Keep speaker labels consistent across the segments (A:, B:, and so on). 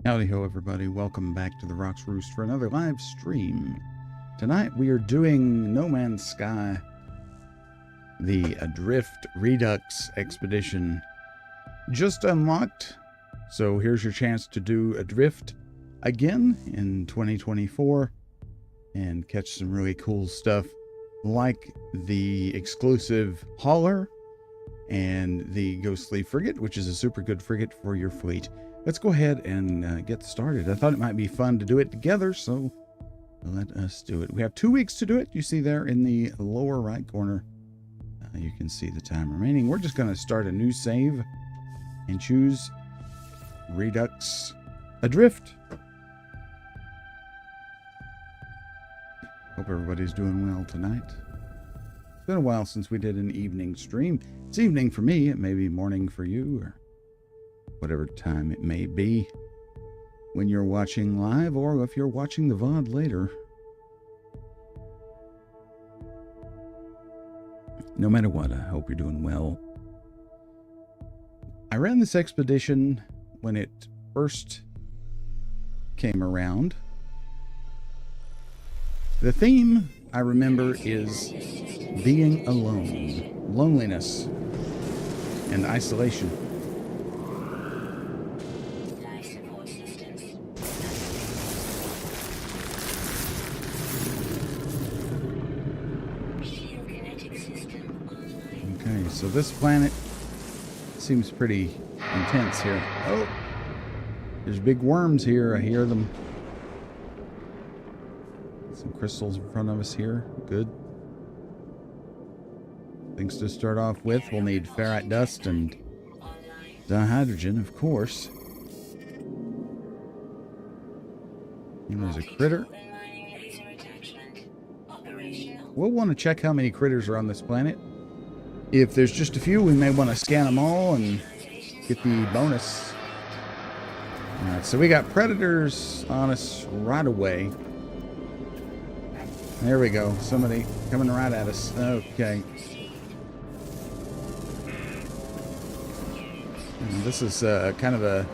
A: Howdy ho everybody, welcome back to the Rocks Roost for another live stream. Tonight we are doing No Man's Sky, the Adrift Redux expedition just unlocked. So here's your chance to do Adrift again in 2024 and catch some really cool stuff like the exclusive hauler and the ghostly frigate, which is a super good frigate for your fleet. Let's go ahead and get started. I thought it might be fun to do it together, so let us do it. We have 2 weeks to do it. You see there in the lower right corner, you can see the time remaining. We're just going to start a new save and choose Redux Adrift. Hope everybody's doing well tonight. It's been a while since we did an evening stream. It's evening for me. It may be morning for you, or whatever time it may be when you're watching live, or if you're watching the VOD later. No matter what, I hope you're doing well. I ran this expedition when it first came around. The theme, I remember, is being alone, loneliness, and isolation. Okay, so this planet seems pretty intense here. Oh, there's big worms here. I hear them. Some crystals in front of us here. Good. Things to start off with. We'll need ferrite dust and dihydrogen, of course. And there's a critter. We'll want to check how many critters are on this planet. If there's just a few, we may want to scan them all and get the bonus. Alright, so we got predators on us right away. There we go. Somebody coming right at us. Okay. And this is kind of a...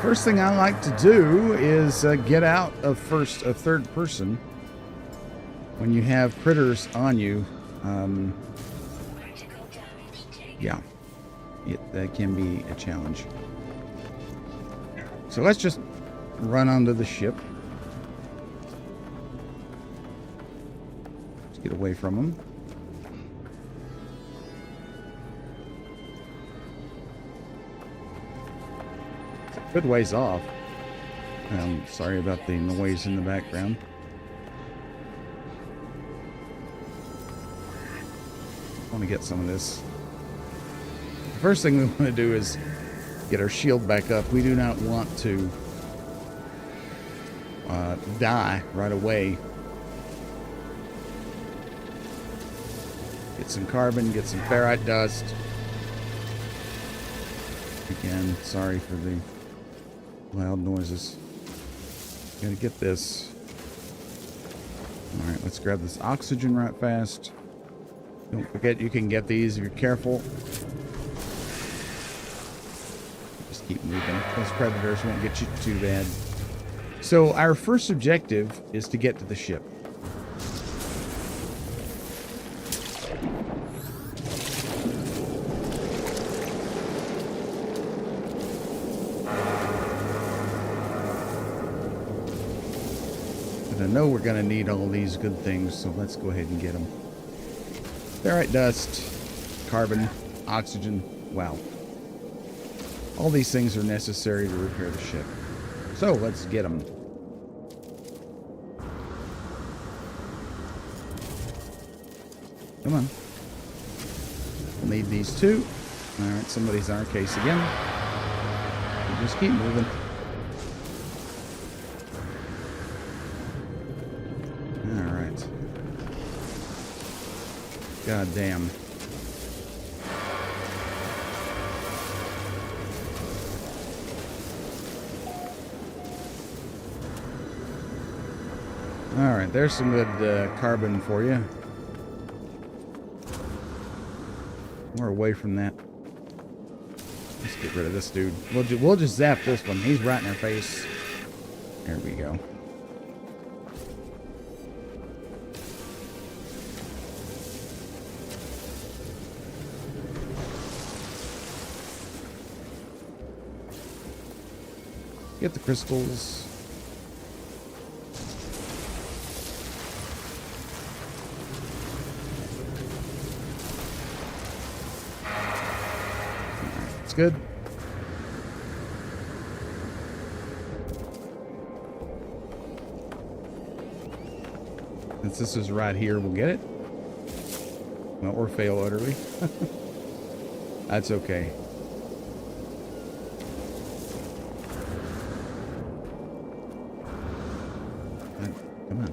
A: First thing I like to do is get out of third person when you have critters on you. Yeah, that can be a challenge. So let's just run onto the ship. Let's get away from them. It's a good ways off. Sorry about the noise in the background. I want to get some of this. The first thing we want to do is get our shield back up. We do not want to die right away. Get some carbon, get some ferrite dust. Again, sorry for the loud noises. Gotta get this. Alright, let's grab this oxygen right fast. Don't forget you can get these if you're careful. Just keep moving. Those predators won't get you too bad. So our first objective is to get to the ship. But I know we're going to need all these good things, so let's go ahead and get them. Ferrite dust, carbon, oxygen. Wow. All these things are necessary to repair the ship. So let's get them. Come on. We'll need these too. Alright, somebody's on our case again. We'll just keep moving. Alright. God damn. Alright, there's some good carbon for you. We're away from that. Let's get rid of this dude. We'll just zap this one. He's right in our face. There we go. Get the crystals. It's good. Since this is right here, we'll get it. Well, or fail utterly. That's okay. Come on.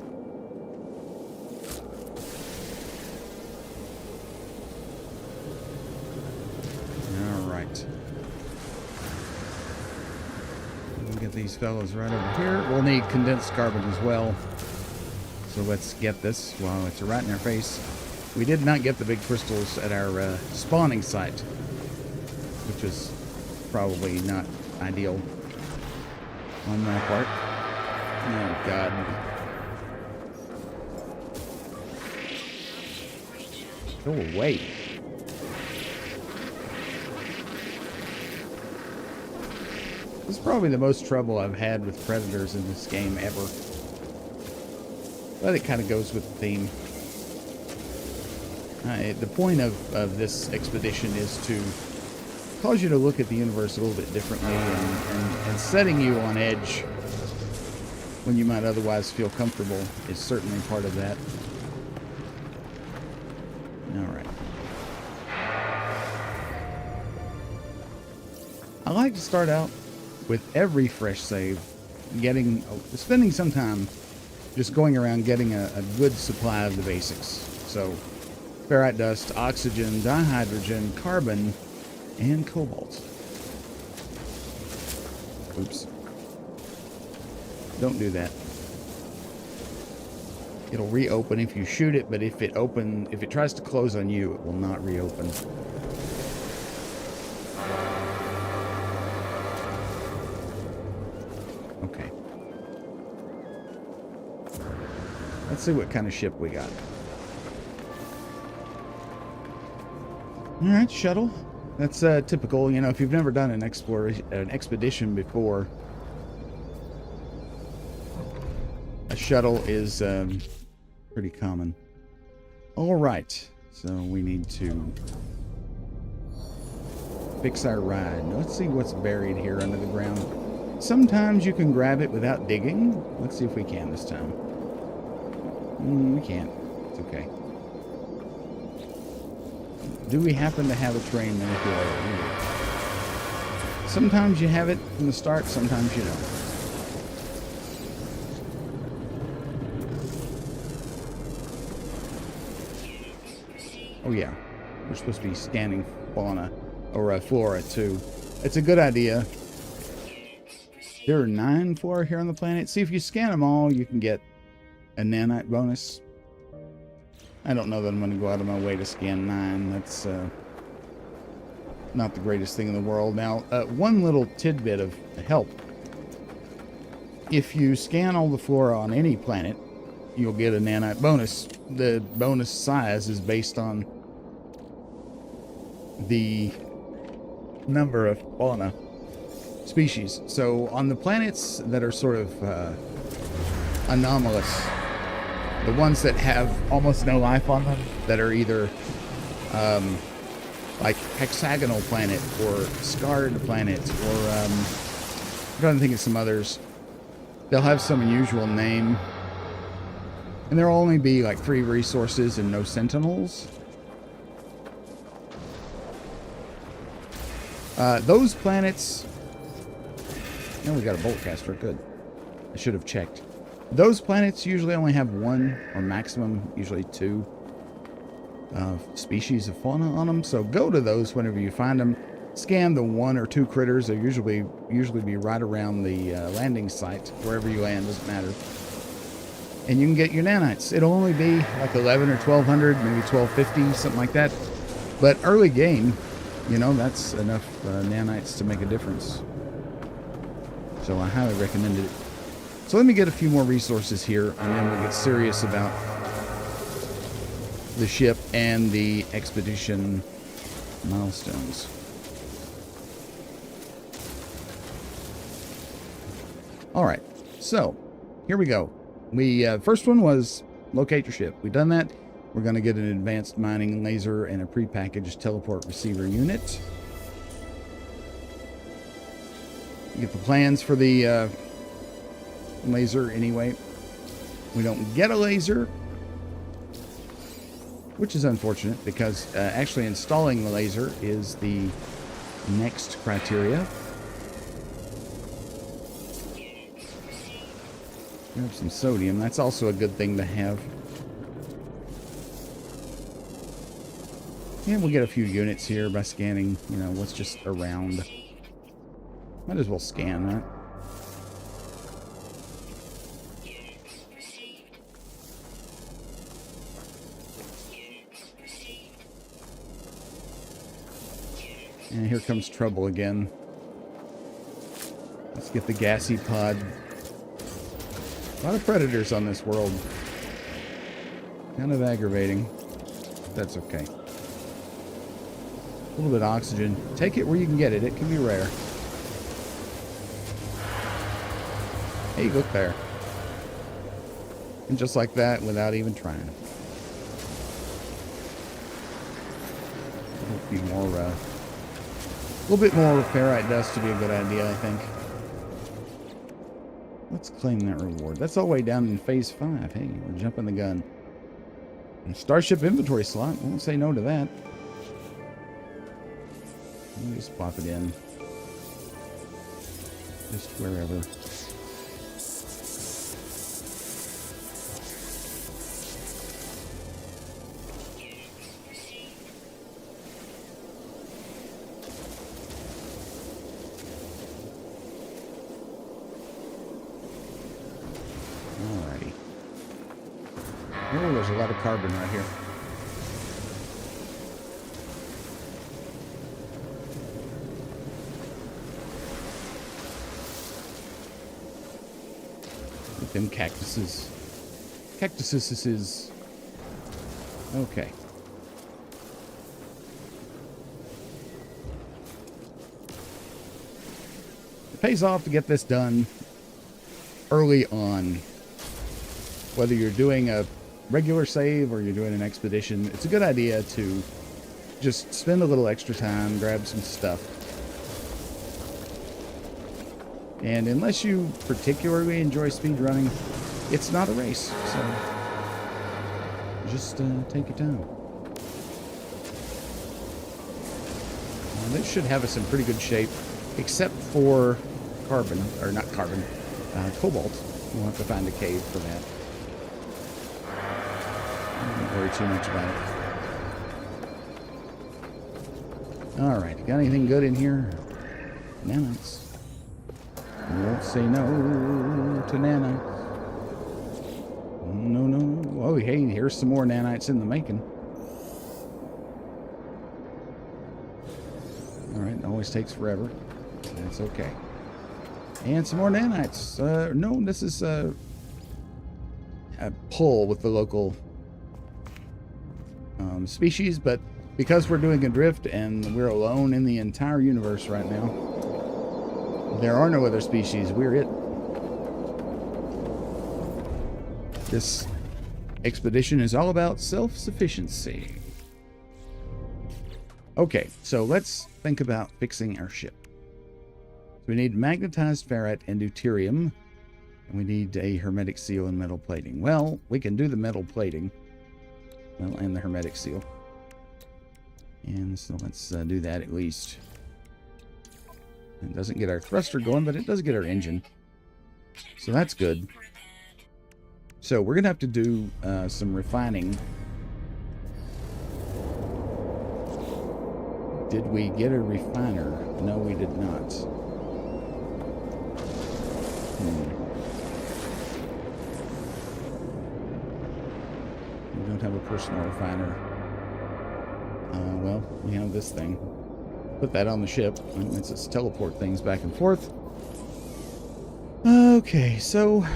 A: All right. We'll get these fellows right over here. We'll need condensed carbon as well. So let's get this while it's right in our face. We did not get the big crystals at our spawning site, which is probably not ideal on my part. Oh, God. Go away. This is probably the most trouble I've had with predators in this game ever. But it kind of goes with the theme. The point of this expedition is to cause you to look at the universe a little bit differently and setting you on edge when you might otherwise feel comfortable is certainly part of that. Alright. I like to start out with every fresh save spending some time just going around getting a good supply of the basics. So, ferrite dust, oxygen, dihydrogen, carbon, and cobalt. Oops. Don't do that. It'll reopen if you shoot it, but if it tries to close on you, it will not reopen. Okay. Let's see what kind of ship we got. Alright, shuttle. That's typical, you know, if you've never done an expedition before, a shuttle is pretty common. Alright, so we need to fix our ride. Let's see what's buried here under the ground. Sometimes you can grab it without digging. Let's see if we can this time. We can't. It's okay. Do we happen to have a train manipulator? Sometimes you have it from the start, sometimes you don't. Oh yeah, we're supposed to be scanning fauna, or flora too. It's a good idea. There are 9 flora here on the planet. See, if you scan them all, you can get a nanite bonus. I don't know that I'm going to go out of my way to scan 9. That's not the greatest thing in the world. Now, one little tidbit of help. If you scan all the flora on any planet, you'll get a nanite bonus. The bonus size is based on the number of fauna species. So on the planets that are sort of anomalous, the ones that have almost no life on them, that are either like hexagonal planet or scarred planets, or I'm trying to think of some others. They'll have some unusual name, and there'll only be like 3 resources and no sentinels. Those planets... Now we got a bolt caster, good. I should have checked. Those planets usually only have 1 or maximum, usually 2 species of fauna on them. So go to those whenever you find them. Scan the 1 or 2 critters. They'll usually be right around the landing site. Wherever you land, doesn't matter. And you can get your nanites. It'll only be like 11 or 1200, maybe 1250, something like that. But early game, You know, that's enough nanites to make a difference. So I highly recommend it. So let me get a few more resources here, and then we'll get serious about the ship and the expedition milestones. All right, so here we go. We first one was locate your ship. We've done that. We're going to get an advanced mining laser and a prepackaged teleport receiver unit. Get the plans for the laser anyway. We don't get a laser, which is unfortunate because actually installing the laser is the next criteria. Grab some sodium. That's also a good thing to have. And we'll get a few units here by scanning, you know, what's just around. Might as well scan, right? And here comes trouble again. Let's get the gassy pod. A lot of predators on this world. Kind of aggravating. That's okay. A little bit of oxygen. Take it where you can get it. It can be rare. Hey, look there. And just like that, without even trying. A few more, a little bit more ferrite dust to be a good idea, I think. Let's claim that reward. That's all the way down in phase 5. Hey, we're jumping the gun. And Starship inventory slot. Won't say no to that. Let me just plop it in. Just wherever. Alrighty. Oh, there's a lot of carbon right here. With them cactuses. Cactuses. Okay. It pays off to get this done early on. Whether you're doing a regular save or you're doing an expedition, it's a good idea to just spend a little extra time, grab some stuff. And unless you particularly enjoy speedrunning, it's not a race, so just take your time. This should have us in pretty good shape, except for carbon, or not carbon, cobalt. We'll have to find a cave for that. Don't worry too much about it. Alright, got anything good in here? Nanites. We won't say no to nanites. No. Oh, hey, here's some more nanites in the making. Alright, it always takes forever. That's okay. And some more nanites. No, this is a pull with the local species, but because we're doing Adrift and we're alone in the entire universe right now, there are no other species. We're it. This expedition is all about self-sufficiency. Okay, so let's think about fixing our ship. So we need magnetized ferrite and deuterium, and we need a hermetic seal and metal plating. Well, we can do the metal plating, well, and the hermetic seal. And so let's do that at least. It doesn't get our thruster going, but it does get our engine. So that's good. So we're going to have to do some refining. Did we get a refiner? No, we did not. We don't have a personal refiner. Well, we have this thing. put that on the ship. It lets us teleport things back and forth. Okay, so...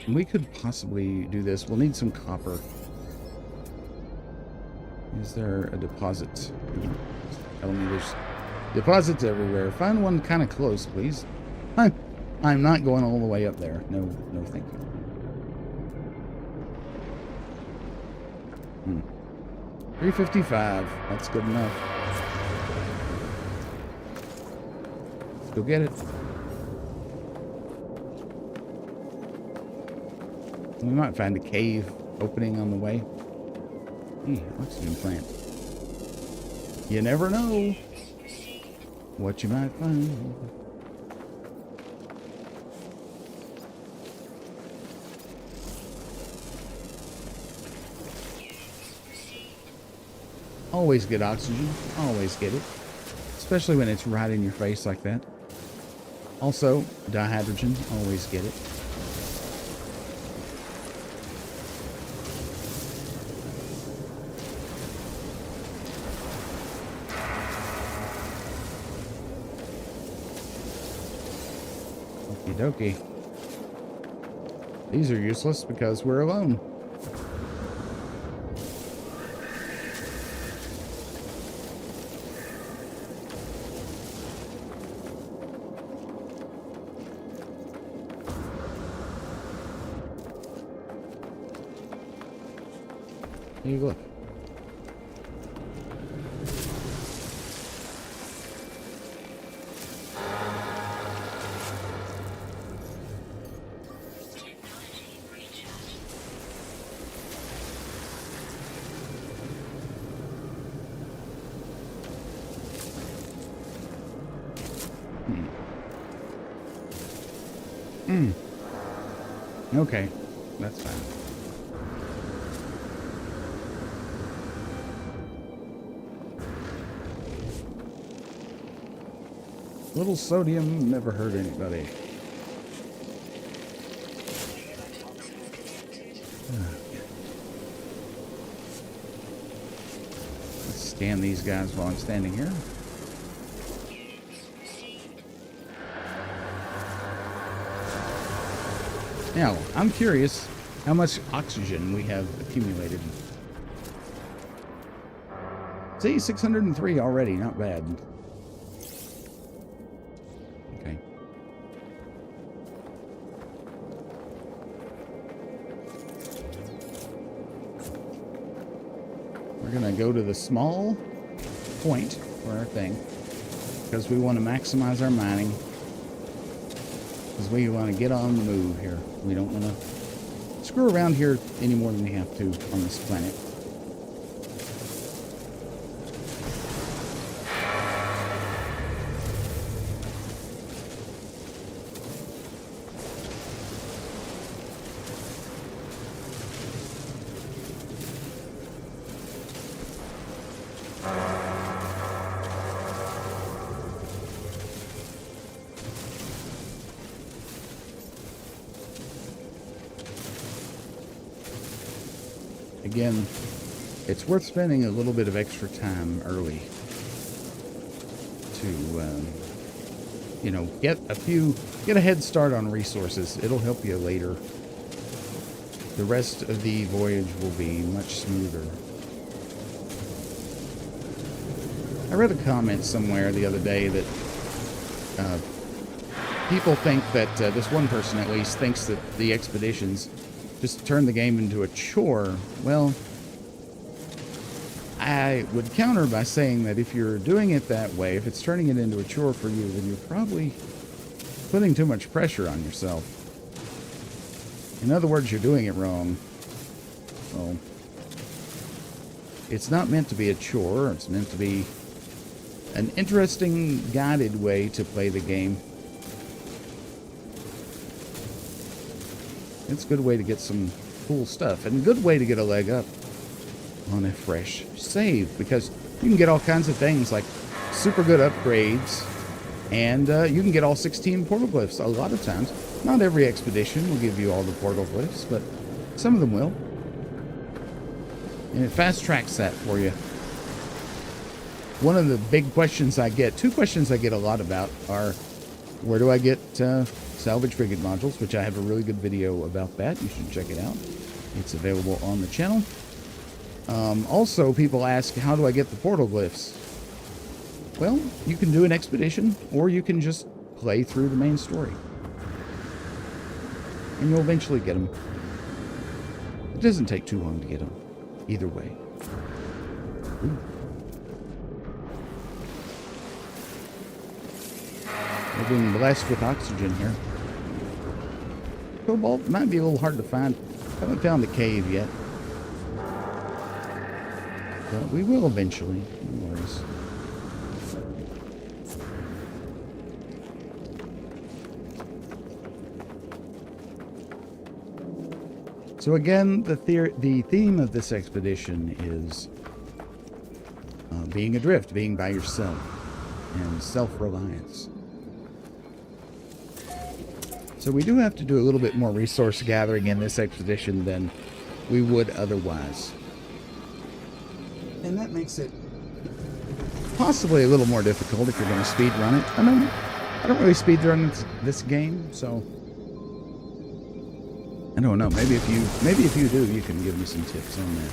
A: We could possibly do this. We'll need some copper. Is there a deposit? Tell me there's deposits everywhere. Find one kind of close, please. I'm not going all the way up there. No, no, thank you. 355. That's good enough. Let's go get it. We might find a cave opening on the way. Oxygen plant. You never know what you might find. Always get oxygen. Always get it. Especially when it's right in your face like that. Also, dihydrogen. Always get it. Okie dokie. These are useless because we're alone. Here you go. Okay, that's fine. Little sodium never hurt anybody. Let's scan these guys while I'm standing here. Now, I'm curious how much oxygen we have accumulated. See, 603 already, not bad. Okay. We're gonna go to the small point for our thing, because we want to maximize our mining. Because we want to get on the move here. We don't want to screw around here any more than we have to on this planet. Again, it's worth spending a little bit of extra time early to, you know, get a head start on resources. It'll help you later. The rest of the voyage will be much smoother. I read a comment somewhere the other day that people think that, this one person at least, thinks that the expeditions just turn the game into a chore. Well, I would counter by saying that if you're doing it that way, if it's turning it into a chore for you, then you're probably putting too much pressure on yourself. In other words, you're doing it wrong. Well, it's not meant to be a chore. It's meant to be an interesting, guided way to play the game. It's a good way to get some cool stuff, and a good way to get a leg up on a fresh save, because you can get all kinds of things like super good upgrades, and you can get all 16 portoglyphs a lot of times Not every expedition will give you all the portal glyphs, but some of them will. And it fast tracks that for you. One of the big questions I get, two questions I get a lot about are, where do I get salvage frigate modules, which I have a really good video about that. You should check it out. It's available on the channel. Also, people ask, how do I get the portal glyphs? Well, you can do an expedition, or you can just play through the main story. And you'll eventually get them. It doesn't take too long to get them, either way. Ooh. We're being blessed with oxygen here. Cobalt might be a little hard to find. I haven't found the cave yet. But we will eventually. No worries. So again, the theme of this expedition is being adrift, being by yourself, and self-reliance. So we do have to do a little bit more resource gathering in this expedition than we would otherwise. And that makes it possibly a little more difficult if you're going to speed run it. I don't really speed run this game, so I don't know. Maybe if you do, you can give me some tips on that.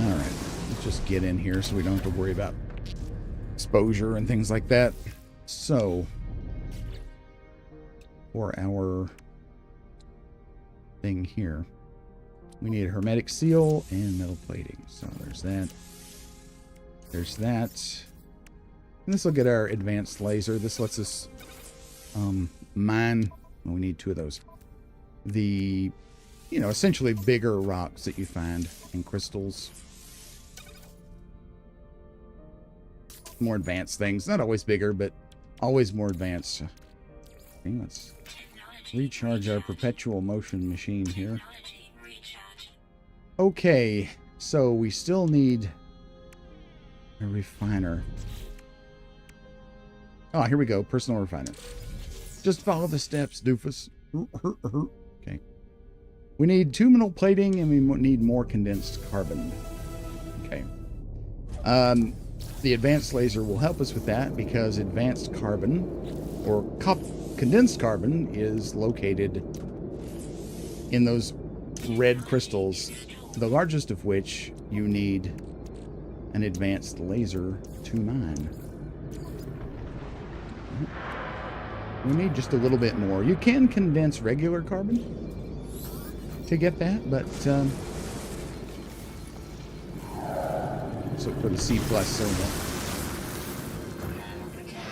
A: All right, let's just get in here so we don't have to worry about exposure and things like that. So, for our thing here, we need a hermetic seal and metal plating. So there's that. There's that. And this will get our advanced laser. This lets us mine. Well, we need 2 of those. The, essentially bigger rocks that you find in crystals. More advanced things. Not always bigger, but always more advanced. Okay, let's recharge our perpetual motion machine here. Okay, so we still need a refiner. Oh, here we go. Personal refiner. Just follow the steps, doofus. Okay. We need 2 metal plating, and we need more condensed carbon. Okay. The advanced laser will help us with that because advanced carbon, or condensed carbon, is located in those red crystals, the largest of which you need an advanced laser to mine. We need just a little bit more. You can condense regular carbon to get that, but so for the C+ cylinder.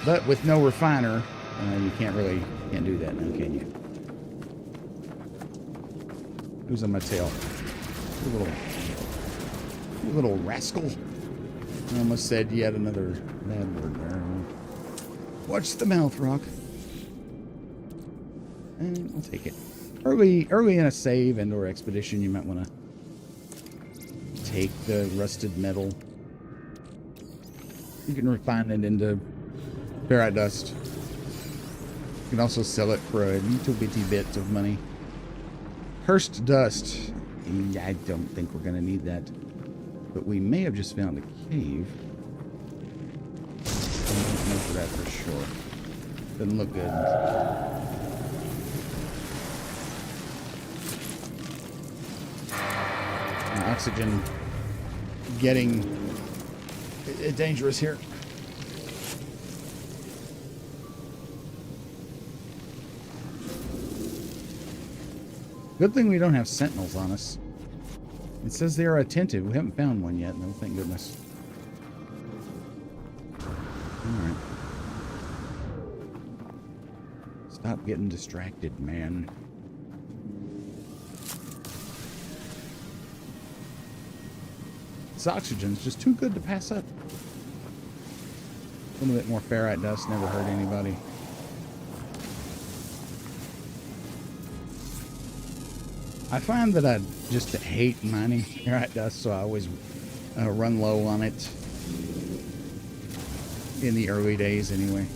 A: But with no refiner, you can't do that now, can you? Who's on my tail? You little rascal. I almost said yet another bad word there. Watch the mouth, Rock. And I'll take it. Early in a save and or expedition, you might want to take the rusted metal. You can refine it into ferrite dust. You can also sell it for a little bitty bit of money. Cursed dust. I don't think we're going to need that. But we may have just found a cave. I don't know for that for sure. Doesn't look good. And oxygen getting dangerous here. Good thing we don't have sentinels on us. It says they are attentive. We haven't found one yet, no, thank goodness. Alright. Stop getting distracted, man. This oxygen's just too good to pass up. A little bit more ferrite dust never hurt anybody. I find that I just hate mining ferrite dust, so I always run low on it in the early days anyway.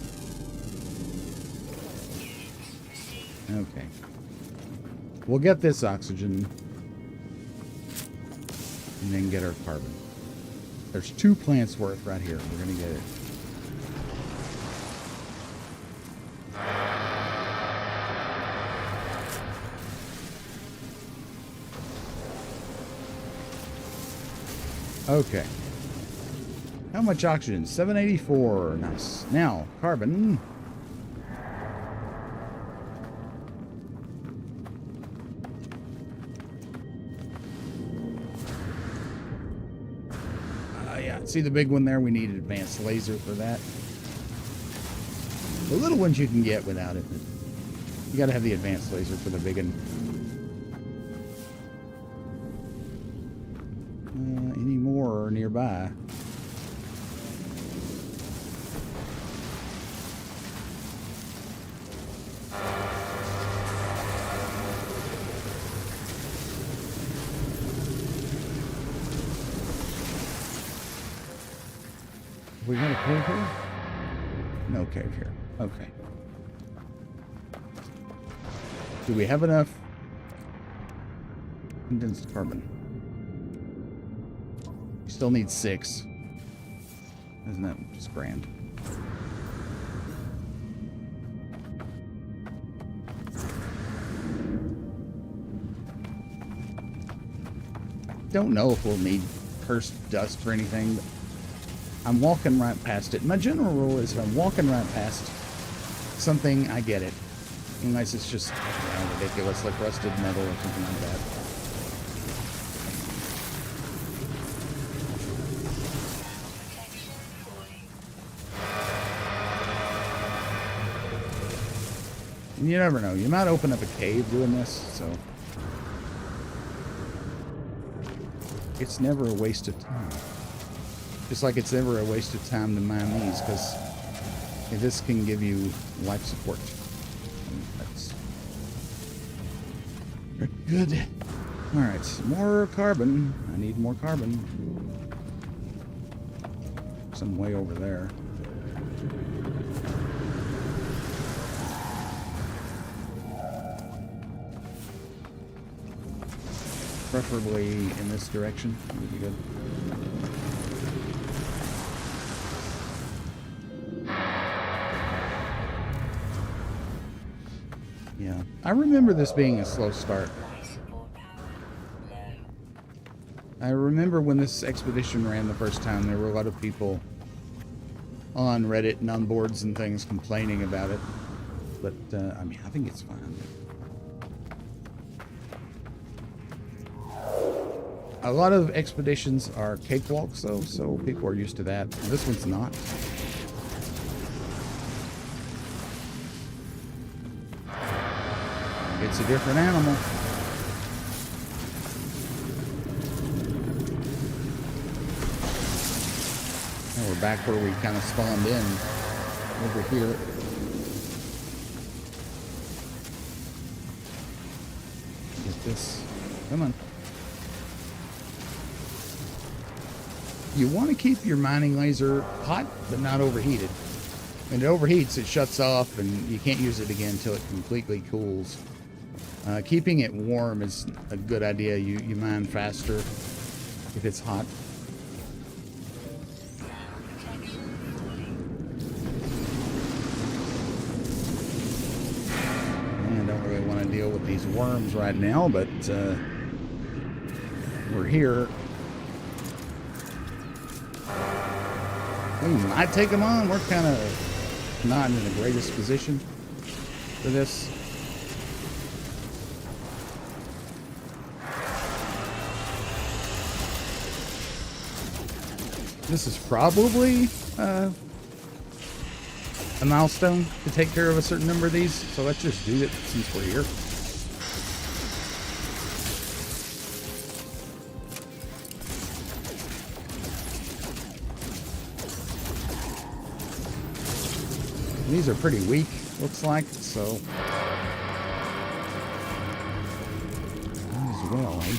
A: Okay. We'll get this oxygen. And then get our carbon. There's 2 plants worth right here. We're going to get it. Okay. How much oxygen? 784. Nice. Now, carbon. Yeah. See the big one there? We need an advanced laser for that. The little ones you can get without it. You got to have the advanced laser for the big one. Any more nearby? We got a cave here? No cave here. Okay. Do we have enough condensed carbon? We still need 6. Isn't that just grand? Don't know if we'll need cursed dust for anything, but I'm walking right past it. My general rule is if I'm walking right past something, I get it. Unless it's just ridiculous, like rusted metal or something like that. And you never know. You might open up a cave doing this, so it's never a waste of time. Just like it's never a waste of time to mine these, because this can give you life support. And that's good. Alright, more carbon. I need more carbon. Some way over there. Preferably in this direction would be good. Yeah, I remember this being a slow start. I remember when this expedition ran the first time, there were a lot of people on Reddit and on boards and things complaining about it. But, I mean, I think it's fine. A lot of expeditions are cakewalks, though, so people are used to that. This one's not. It's a different animal. Now we're back where we kind of spawned in, over here. Get this. Come on. You want to keep your mining laser hot, but not overheated. When it overheats, it shuts off, and you can't use it again until it completely cools. Keeping it warm is a good idea. You mine faster if it's hot. I don't really want to deal with these worms right now, but we're here. We might take them on. We're kind of not in the greatest position for this. This is probably a milestone to take care of a certain number of these. So let's just do it since we're here. These are pretty weak, looks like, so might as well, eh?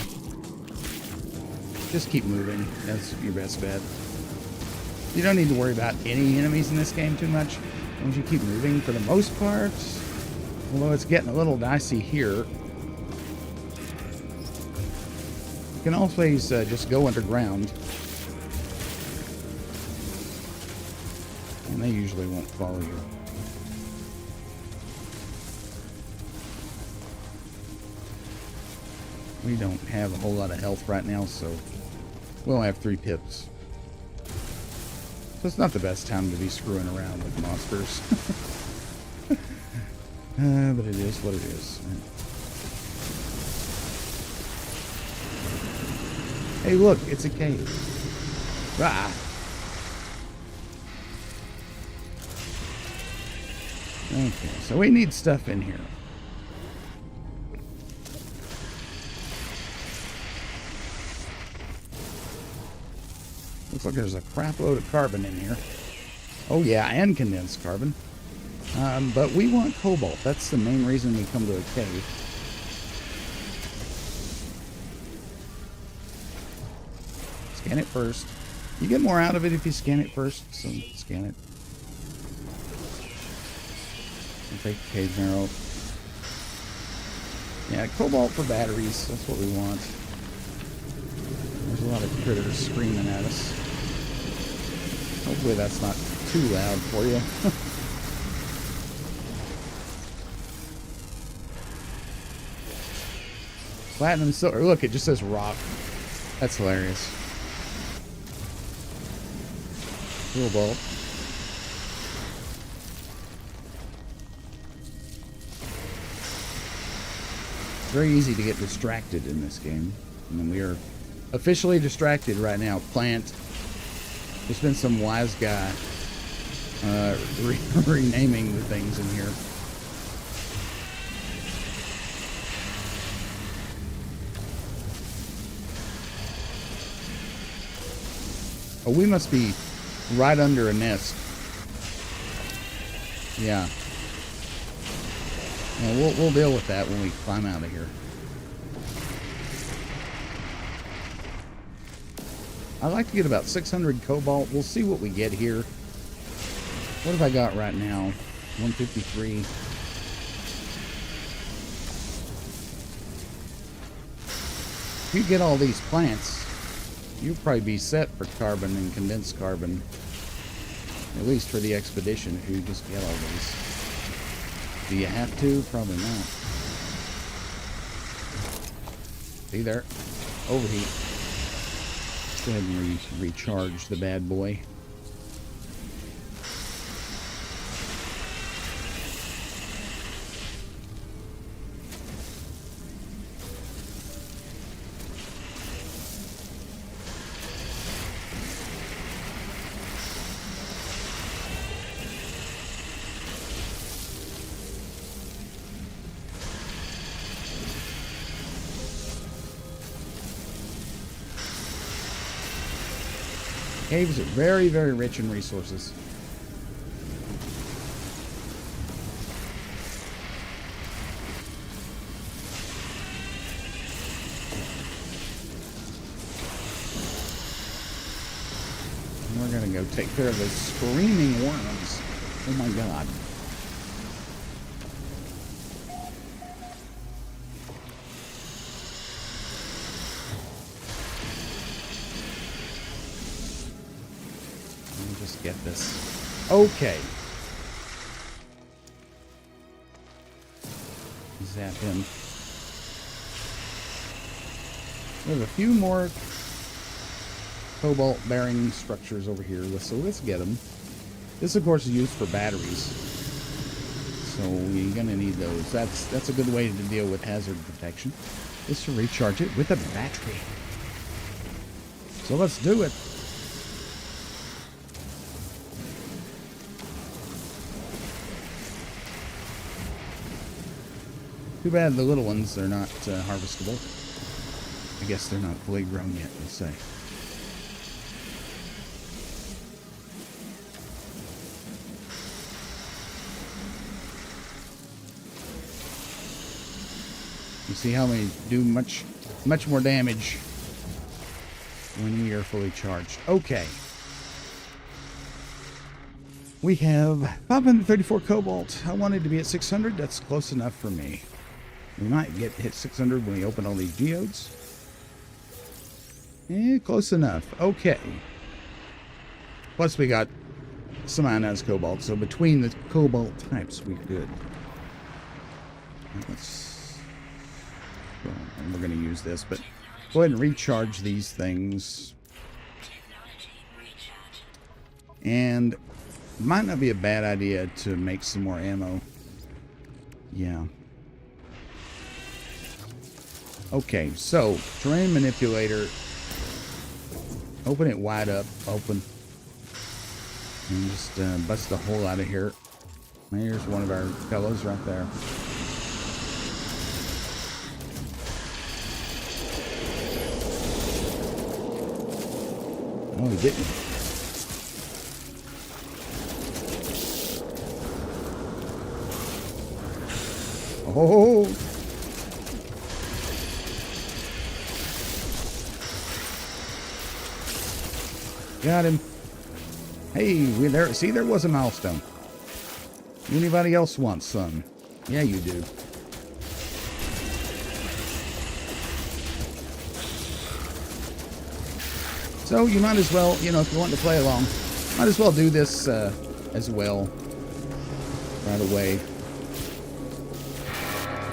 A: Just keep moving. That's your best bet. You don't need to worry about any enemies in this game too much. As long as you keep moving, for the most part, Although it's getting a little dicey here. You can always just go underground. And they usually won't follow you. We don't have a whole lot of health right now, so we'll have 3 pips. So it's not the best time to be screwing around with monsters. But it is what it is. Hey, look, it's a cave. Ah. Okay, so we need stuff in here. Looks like there's a crap load of carbon in here. Oh yeah, and condensed carbon. But we want cobalt. That's the main reason we come to a cave. Scan it first. You get more out of it if you scan it first, so scan it. I'll take the cave marrow. Yeah, cobalt for batteries. That's what we want. There's a lot of critters screaming at us. Hopefully that's not too loud for you. Platinum, silver. Look, it just says rock. That's hilarious. Cobalt. Very easy to get distracted in this game. I mean, we are officially distracted right now. Plant. There's been some wise guy renaming the things in here. Oh, we must be right under a nest. Yeah. Well, we'll deal with that when we climb out of here. I'd like to get about 600 cobalt. We'll see what we get here. What have I got right now? 153. If you get all these plants, you'll probably be set for carbon and condensed carbon. At least for the expedition, if you just get all these. Do you have to? Probably not. See there? Overheat. Let's go ahead and recharge the bad boy. Caves are very, very rich in resources. And we're going to go take care of those screaming worms. Oh my god. Get this. Okay. Zap him. There's a few more cobalt bearing structures over here, so let's get them. This, of course, is used for batteries, so we're gonna need those. That's a good way to deal with hazard protection, is to recharge it with a battery. So let's do it. Too bad the little ones are not harvestable. I guess they're not fully grown yet, we'll say. You see how they do much more damage when we are fully charged. Okay. We have 534 cobalt. I wanted to be at 600. That's close enough for me. We might hit 600 when we open all these geodes. Close enough. Okay. Plus we got some ionized cobalt. So between the cobalt types, we're good. We're going to use this, but go ahead and recharge these things. And might not be a bad idea to make some more ammo. Yeah. Okay, so terrain manipulator. Open it wide up. Open. And just bust the hole out of here. There's one of our fellows right there. Oh, he didn't. Oh! Got him. Hey, there. See, there was a milestone. Anybody else want some? Yeah, you do. So you might as well, you know, if you want to play along, might as well do this as well right away.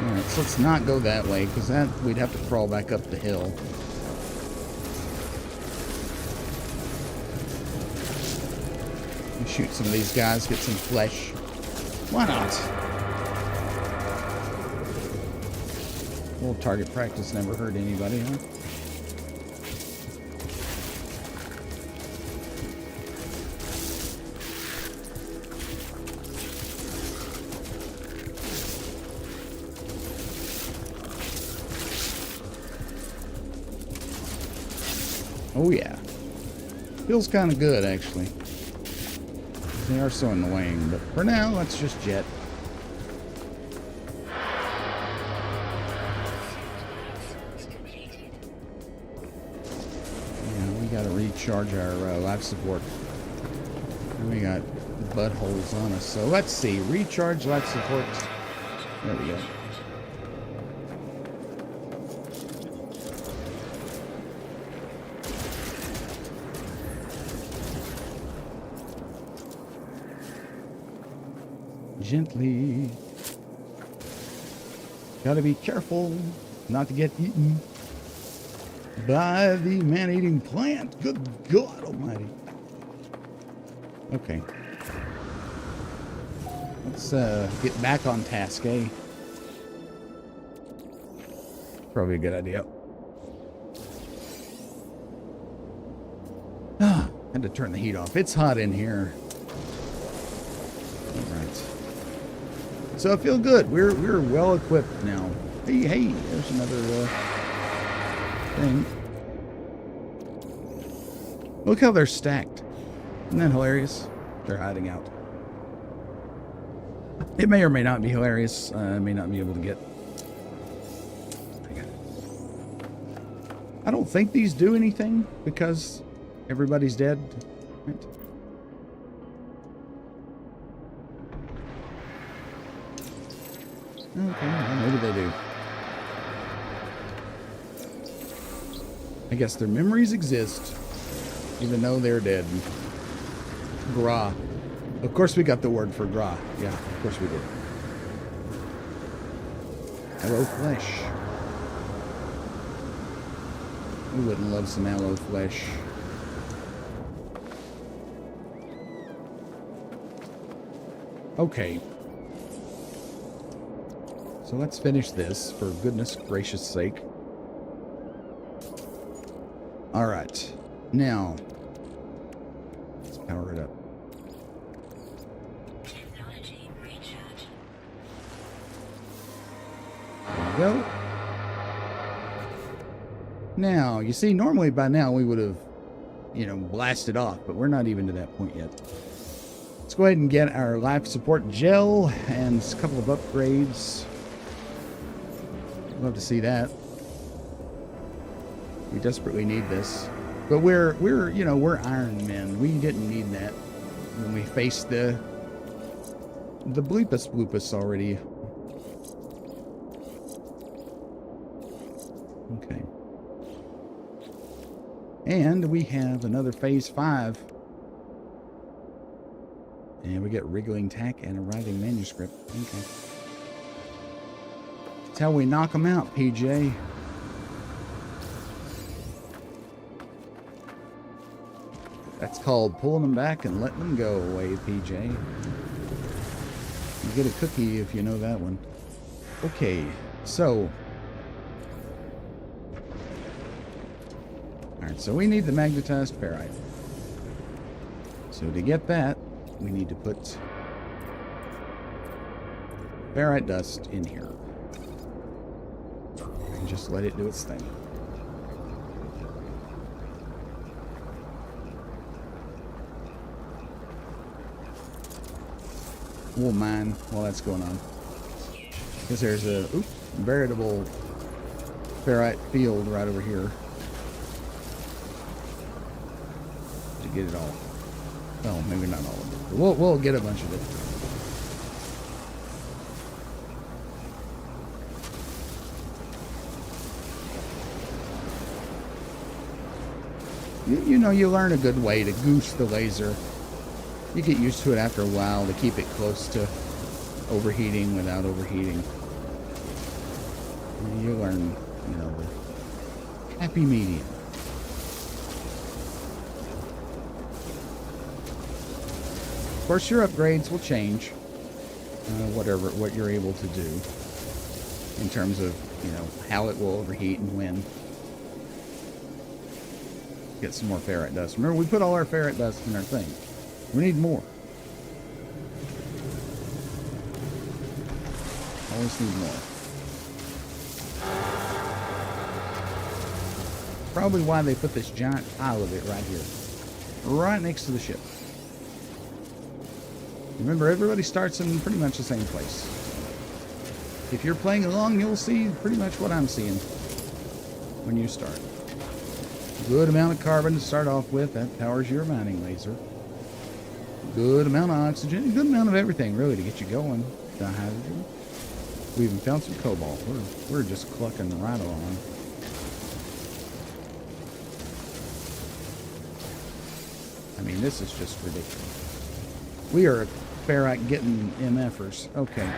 A: Alright, so let's not go that way, because that we'd have to crawl back up the hill. Shoot some of these guys, get some flesh. Why not? A little target practice never hurt anybody, huh? Oh yeah. Feels kind of good, actually. They are so annoying, but for now, let's just jet. Yeah, we gotta recharge our life support. And we got buttholes on us, so let's see. Recharge life support. There we go. Gently. Gotta be careful not to get eaten by the man-eating plant. Good God Almighty. Okay. Let's get back on task, eh? Probably a good idea. Had to turn the heat off. It's hot in here. All right. So I feel good. We're well equipped now. Hey, there's another thing. Look how they're stacked. Isn't that hilarious? They're hiding out. It may or may not be hilarious. I may not be able to get. I don't think these do anything because everybody's dead. Right? Okay, well, maybe they do. I guess their memories exist, even though they're dead. Gra. Of course we got the word for gra. Yeah, of course we did. Hello, flesh. Who wouldn't love some aloe flesh? Okay. So let's finish this, for goodness gracious sake. Alright. Now, let's power it up. There we go. Now, you see, normally by now we would have, you know, blasted off, but we're not even to that point yet. Let's go ahead and get our life support gel and a couple of upgrades. Love to see that. We desperately need this. But we're you know, we're Iron Men. We didn't need that. when we face the bleepus bloopus already. Okay. And we have another phase 5. And we get wriggling tack and arriving manuscript. Okay. That's how we knock them out, PJ. That's called pulling them back and letting them go away, PJ. You get a cookie if you know that one. Okay, so. Alright, so we need the magnetized ferrite. So to get that, we need to put ferrite dust in here. And just let it do its thing. We'll mine while that's going on. Because there's a veritable ferrite field right over here. To get it all. Well, maybe not all of it. But we'll get a bunch of it. You know, you learn a good way to goose the laser. You get used to it after a while to keep it close to overheating without overheating. You learn, you know, the happy medium. Of course, your upgrades will change, what you're able to do in terms of, you know, how it will overheat and when. Get some more ferrite dust. Remember, we put all our ferrite dust in our thing. We need more. Always need more. Probably why they put this giant pile of it right here. Right next to the ship. Remember, everybody starts in pretty much the same place. If you're playing along, you'll see pretty much what I'm seeing when you start. Good amount of carbon to start off with. That powers your mining laser. Good amount of oxygen. Good amount of everything, really, to get you going. The hydrogen. We even found some cobalt. We're just clucking right along. I mean, this is just ridiculous. We are ferrite getting MFers. Okay.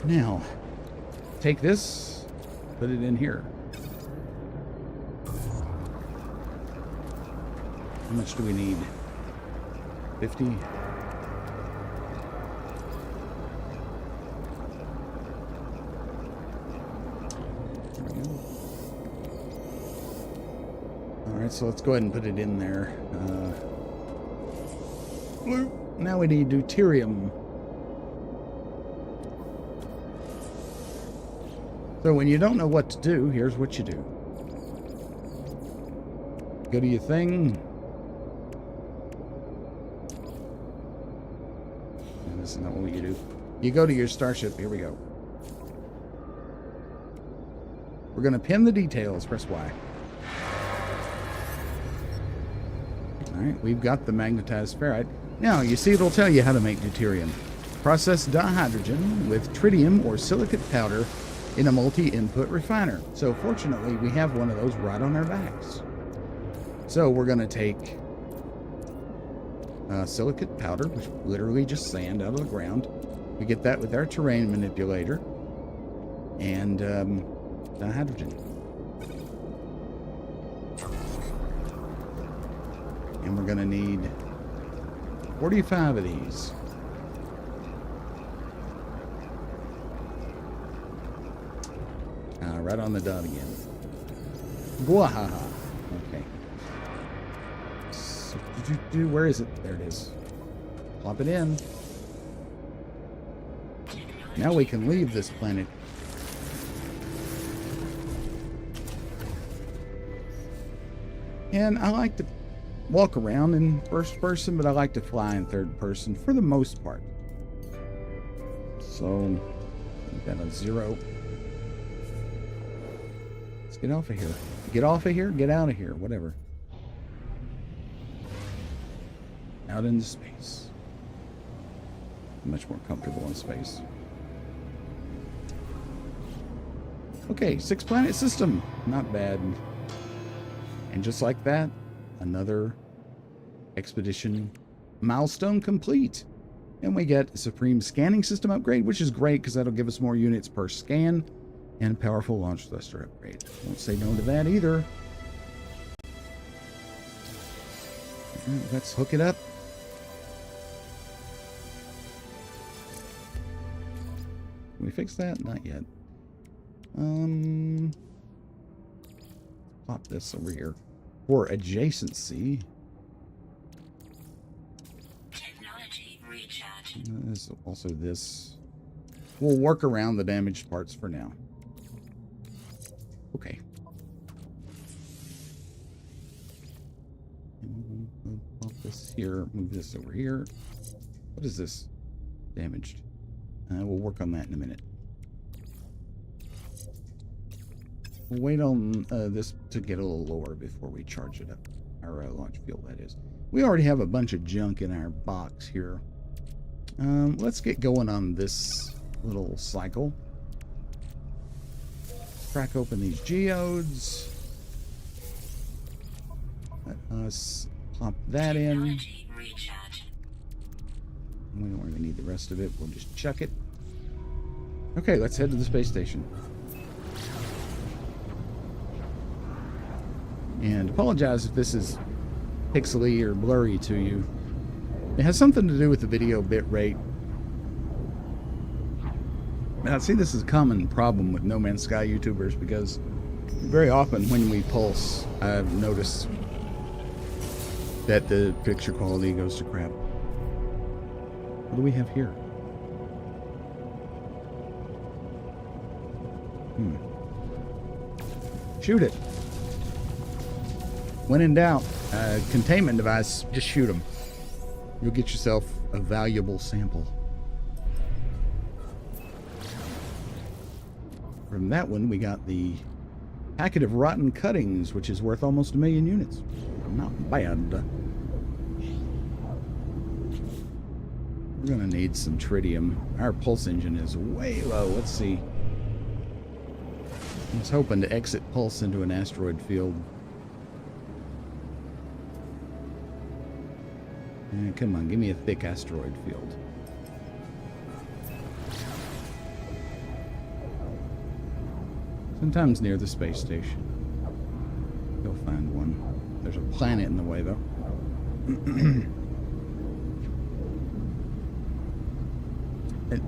A: Now, take this, put it in here. How much do we need? 50? There we go. Alright, so let's go ahead and put it in there. Blue. Now we need deuterium. So when you don't know what to do, here's what you do. Go to your thing. This is not what you do. You go to your starship. Here we go. We're going to pin the details. Press Y. Alright, we've got the magnetized ferrite. Now, you see it'll tell you how to make deuterium. Process dihydrogen with tritium or silicate powder in a multi-input refiner. So fortunately, we have one of those right on our backs. So we're going to take silicate powder, which is literally just sand out of the ground. We get that with our terrain manipulator and dihydrogen. And we're going to need 45 of these. Right on the dot again. Gwahaha. Okay. So, where is it? There it is. Plop it in. Now we can leave this planet. And I like to walk around in first person, but I like to fly in third person for the most part. So, we've got a 0. Let's get off of here. Get off of here, get out of here, whatever. out into space. Much more comfortable in space. Okay, 6-planet system. Not bad. And just like that, another expedition milestone complete. And we get a supreme scanning system upgrade, which is great because that'll give us more units per scan, and powerful launch thruster upgrade. Won't say no to that either. Let's hook it up. Can we fix that? Not yet. Plop this over here for adjacency.
B: Technology recharge.
A: There's also this. We'll work around the damaged parts for now. Okay. We'll pop this here. Move this over here. What is this? Damaged. We'll work on that in a minute. We'll wait on this to get a little lower before we charge it up. Our launch fuel, that is. We already have a bunch of junk in our box here. Let's get going on this little cycle. Crack open these geodes. Let us plop that in. We don't really need the rest of it. We'll just chuck it. Okay, let's head to the space station. And apologize if this is pixely or blurry to you. It has something to do with the video bit rate. And I see this is a common problem with No Man's Sky YouTubers because very often when we pulse, I've noticed that the picture quality goes to crap. What do we have here? Shoot it. When in doubt, containment device, just shoot them. You'll get yourself a valuable sample. From that one, we got the packet of rotten cuttings, which is worth almost 1 million units. Not bad. We're going to need some tritium. Our pulse engine is way low. Let's see. I was hoping to exit pulse into an asteroid field. Come on, give me a thick asteroid field. Sometimes near the space station. You'll find one. There's a planet in the way, though.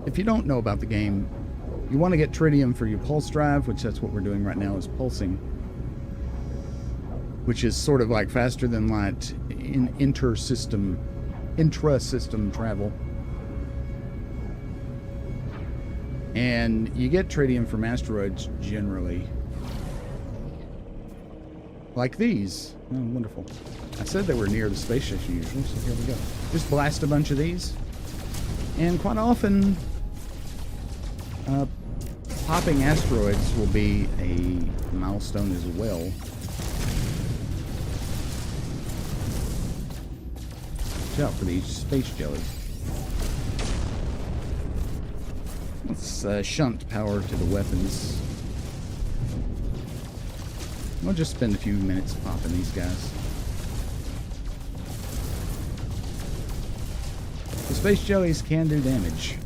A: If you don't know about the game, you want to get tritium for your pulse drive, which that's what we're doing right now, is pulsing. Which is sort of like faster than light in intra-system travel. And you get tritium from asteroids generally. Like these. Oh, wonderful. I said they were near the space station usually, so here we go. Just blast a bunch of these. And quite often, popping asteroids will be a milestone as well. Watch out for these space jellies. Let's shunt power to the weapons. We'll just spend a few minutes popping these guys. The space jellies can do damage.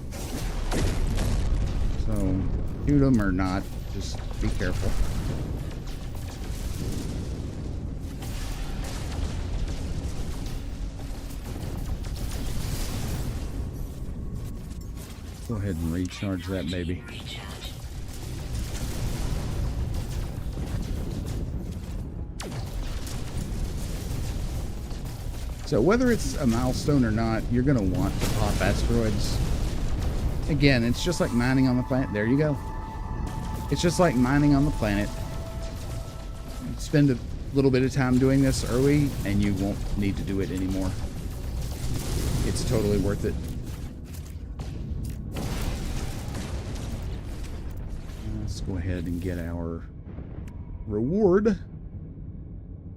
A: So, shoot them or not, just be careful. Go ahead and recharge that baby. So whether it's a milestone or not, you're going to want to pop asteroids. Again, it's just like mining on the planet. There you go. It's just like mining on the planet. Spend a little bit of time doing this early, and you won't need to do it anymore. It's totally worth it. Let's go ahead and get our reward.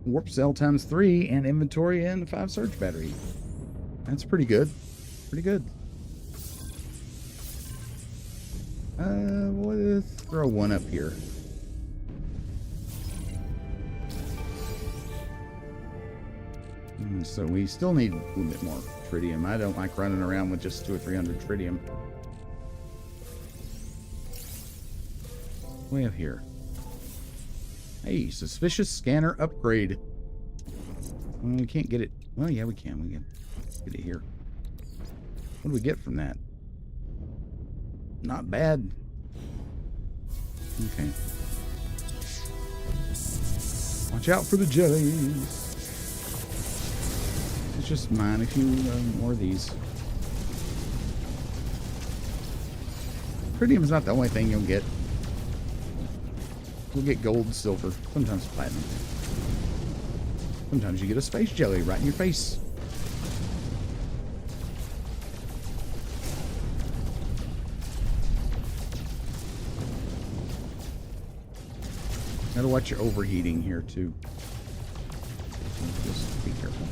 A: Warp cell ×3 and inventory and 5 surge battery. That's pretty good. Pretty good. Let's throw one up here. So we still need a little bit more tritium. I don't like running around with just 200 or 300 tritium. What do we have here? Hey, suspicious scanner upgrade. We can't get it. Well, yeah, we can. We can get it here. What do we get from that? Not bad. Okay. Watch out for the jellies. It's just mine. A few more of these. Tritium's not the only thing you'll get. You'll get gold, silver, sometimes platinum. Sometimes you get a space jelly right in your face. Gotta watch your overheating here too. Just be careful.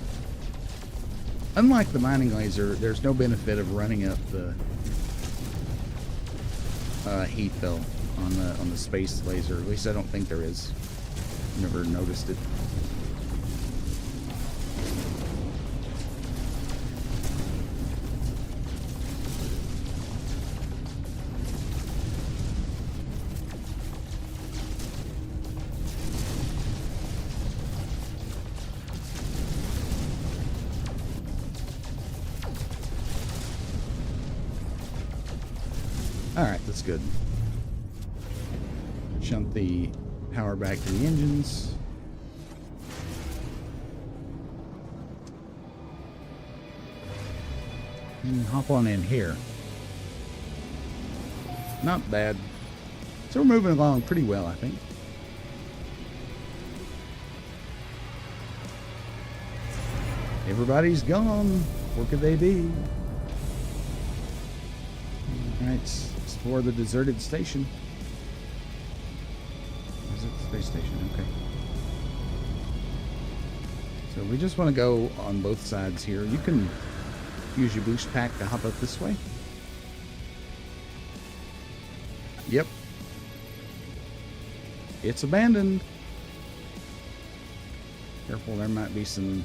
A: Unlike the mining laser, there's no benefit of running up the heat though on the space laser. At least I don't think there is. Never noticed it. Alright, that's good. Shunt the power back to the engines. And hop on in here. Not bad. So we're moving along pretty well, I think. Everybody's gone. Where could they be? Alright, explore the deserted station. Is it the space station? Okay. So we just want to go on both sides here. You can use your boost pack to hop up this way. Yep. It's abandoned. Careful, there might be some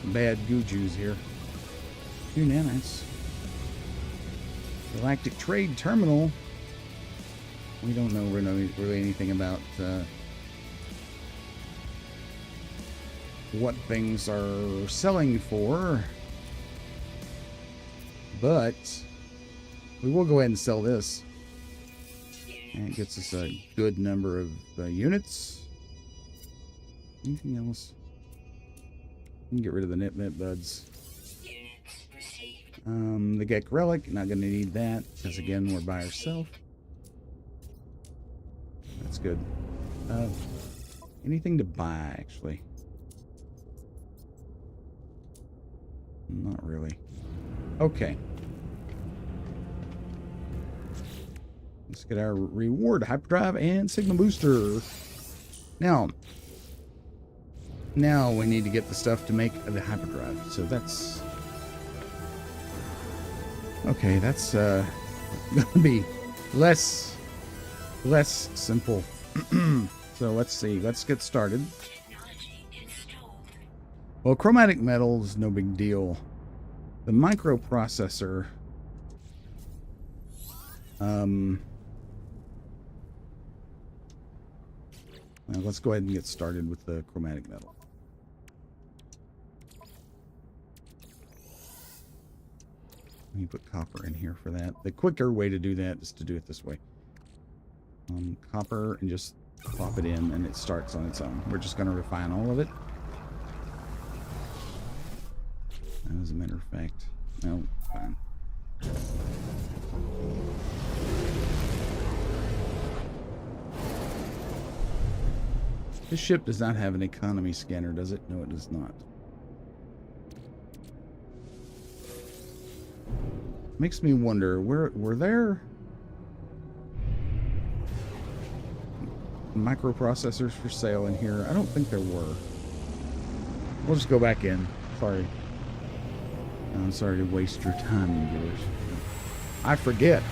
A: bad goo-joos here. 2 nanites. Galactic Trade Terminal. We don't know really anything about what things are selling for, but we will go ahead and sell this, and it gets us a good number of units. Anything else? We can get rid of the nip buds. The Gek Relic, not going to need that, because again, we're by ourselves. That's good. Anything to buy, actually? Not really. Okay. Let's get our reward, hyperdrive and Sigma Booster. Now we need to get the stuff to make the hyperdrive. So that's... Okay, that's gonna be less simple. So let's see. Let's get started. Well, chromatic metals, no big deal. The microprocessor. Now let's go ahead and get started with the chromatic metal. Let me put copper in here for that. The quicker way to do that is to do it this way. Copper, and just plop it in, and it starts on its own. We're just going to refine all of it. As a matter of fact, no, fine. This ship does not have an economy scanner, does it? No, it does not. Makes me wonder, were there microprocessors for sale in here? I don't think there were. We'll just go back in. Sorry. I'm sorry to waste your time, viewers. I forget.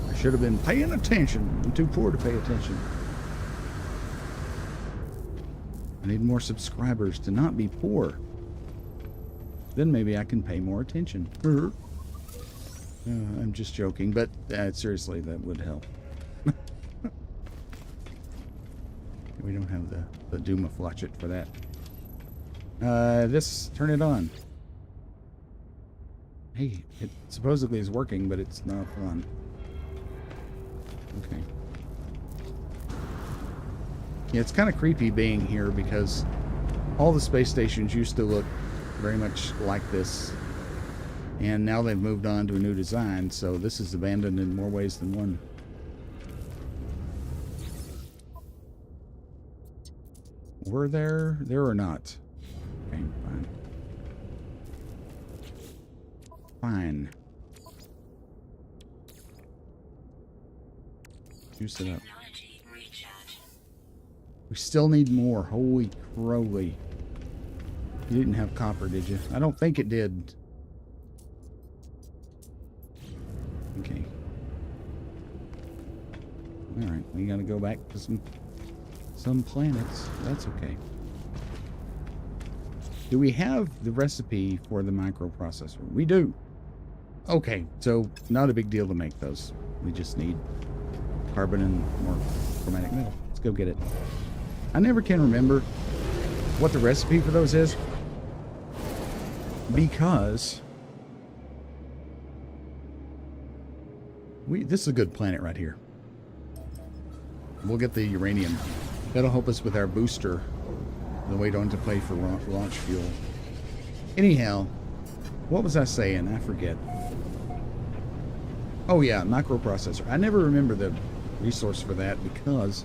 A: I should have been paying attention. I'm too poor to pay attention. I need more subscribers to not be poor. Then maybe I can pay more attention. I'm just joking, but seriously, that would help. We don't have the Duma Flatchet for that. Turn it on. Hey, it supposedly is working, but it's not on. Okay. Yeah, it's kind of creepy being here because all the space stations used to look very much like this. And now they've moved on to a new design, so this is abandoned in more ways than one. Were there? There or not? Okay, fine. Fine. Juice it up.
B: Technology recharge.
A: We still need more. Holy crowley. You didn't have copper, did you? I don't think it did. Okay. Alright, we gotta go back to some planets. That's okay. Do we have the recipe for the microprocessor? We do. Okay, so not a big deal to make those. We just need carbon and more chromatic metal. Let's go get it. I never can remember what the recipe for those is because this is a good planet right here. We'll get the uranium. That'll help us with our booster. The way don't have to pay for launch fuel. Anyhow, what was I saying? I forget. Oh yeah, microprocessor. I never remember the resource for that because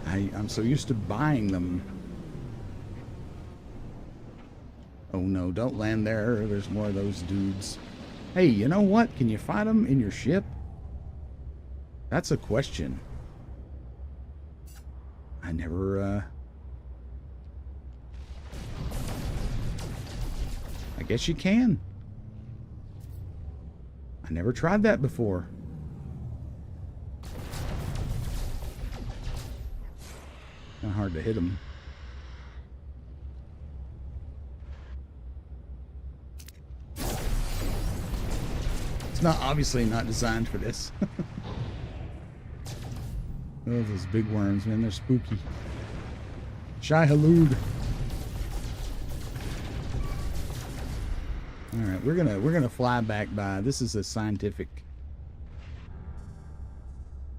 A: I'm so used to buying them. Oh no, don't land there. There's more of those dudes. Hey, you know what? Can you fight them in your ship? That's a question. I never, I guess you can. I never tried that before. Not hard to hit them. It's not obviously not designed for this. Oh, those big worms, man, they're spooky. Shai Halud. Alright, we're gonna fly back by. This is a scientific.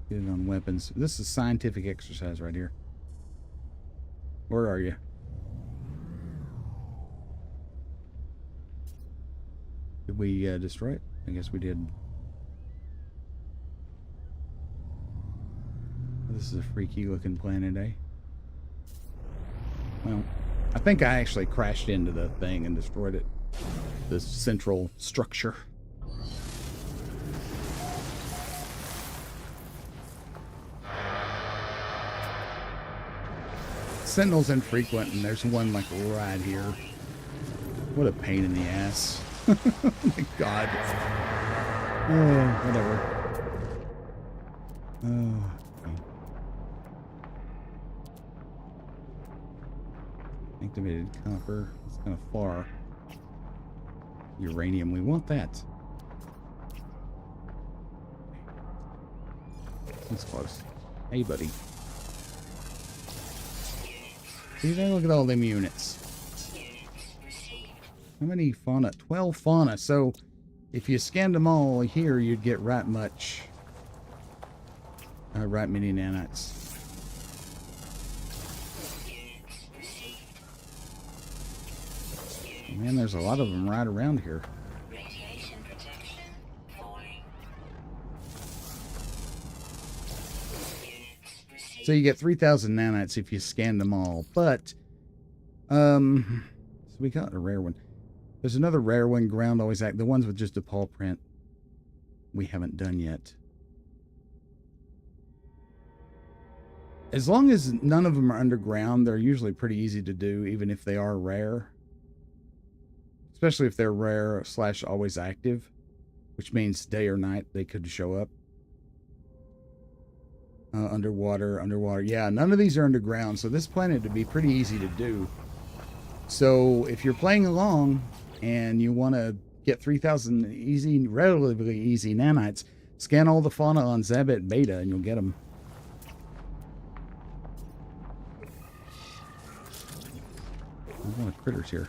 A: Get it on weapons. This is a scientific exercise right here. Where are you? Did we destroy it? I guess we did. This is a freaky looking planet, eh? Well, I think I actually crashed into the thing and destroyed it. The central structure. Sentinel's infrequent, and there's one like right here. What a pain in the ass. Oh my god. Oh, whatever. Oh. Activated copper. It's kind of far. Uranium. We want that. It's close. Hey, buddy. See there? Look at all them units. How many fauna? 12 fauna. So, if you scanned them all here, you'd get right much. Right many nanites. Man, there's a lot of them right around here.
B: Radiation protection falling.
A: So you get 3,000 nanites if you scan them all. But, so we got a rare one. There's another rare one, ground always act. The ones with just a paw print we haven't done yet. As long as none of them are underground, they're usually pretty easy to do, even if they are rare. especially if they're rare / always active, which means day or night they could show up. Underwater. Yeah, none of these are underground, so this planet would be pretty easy to do. So if you're playing along and you want to get 3,000 easy, relatively easy nanites, scan all the fauna on Zabit Beta and you'll get them. There's a lot of critters here.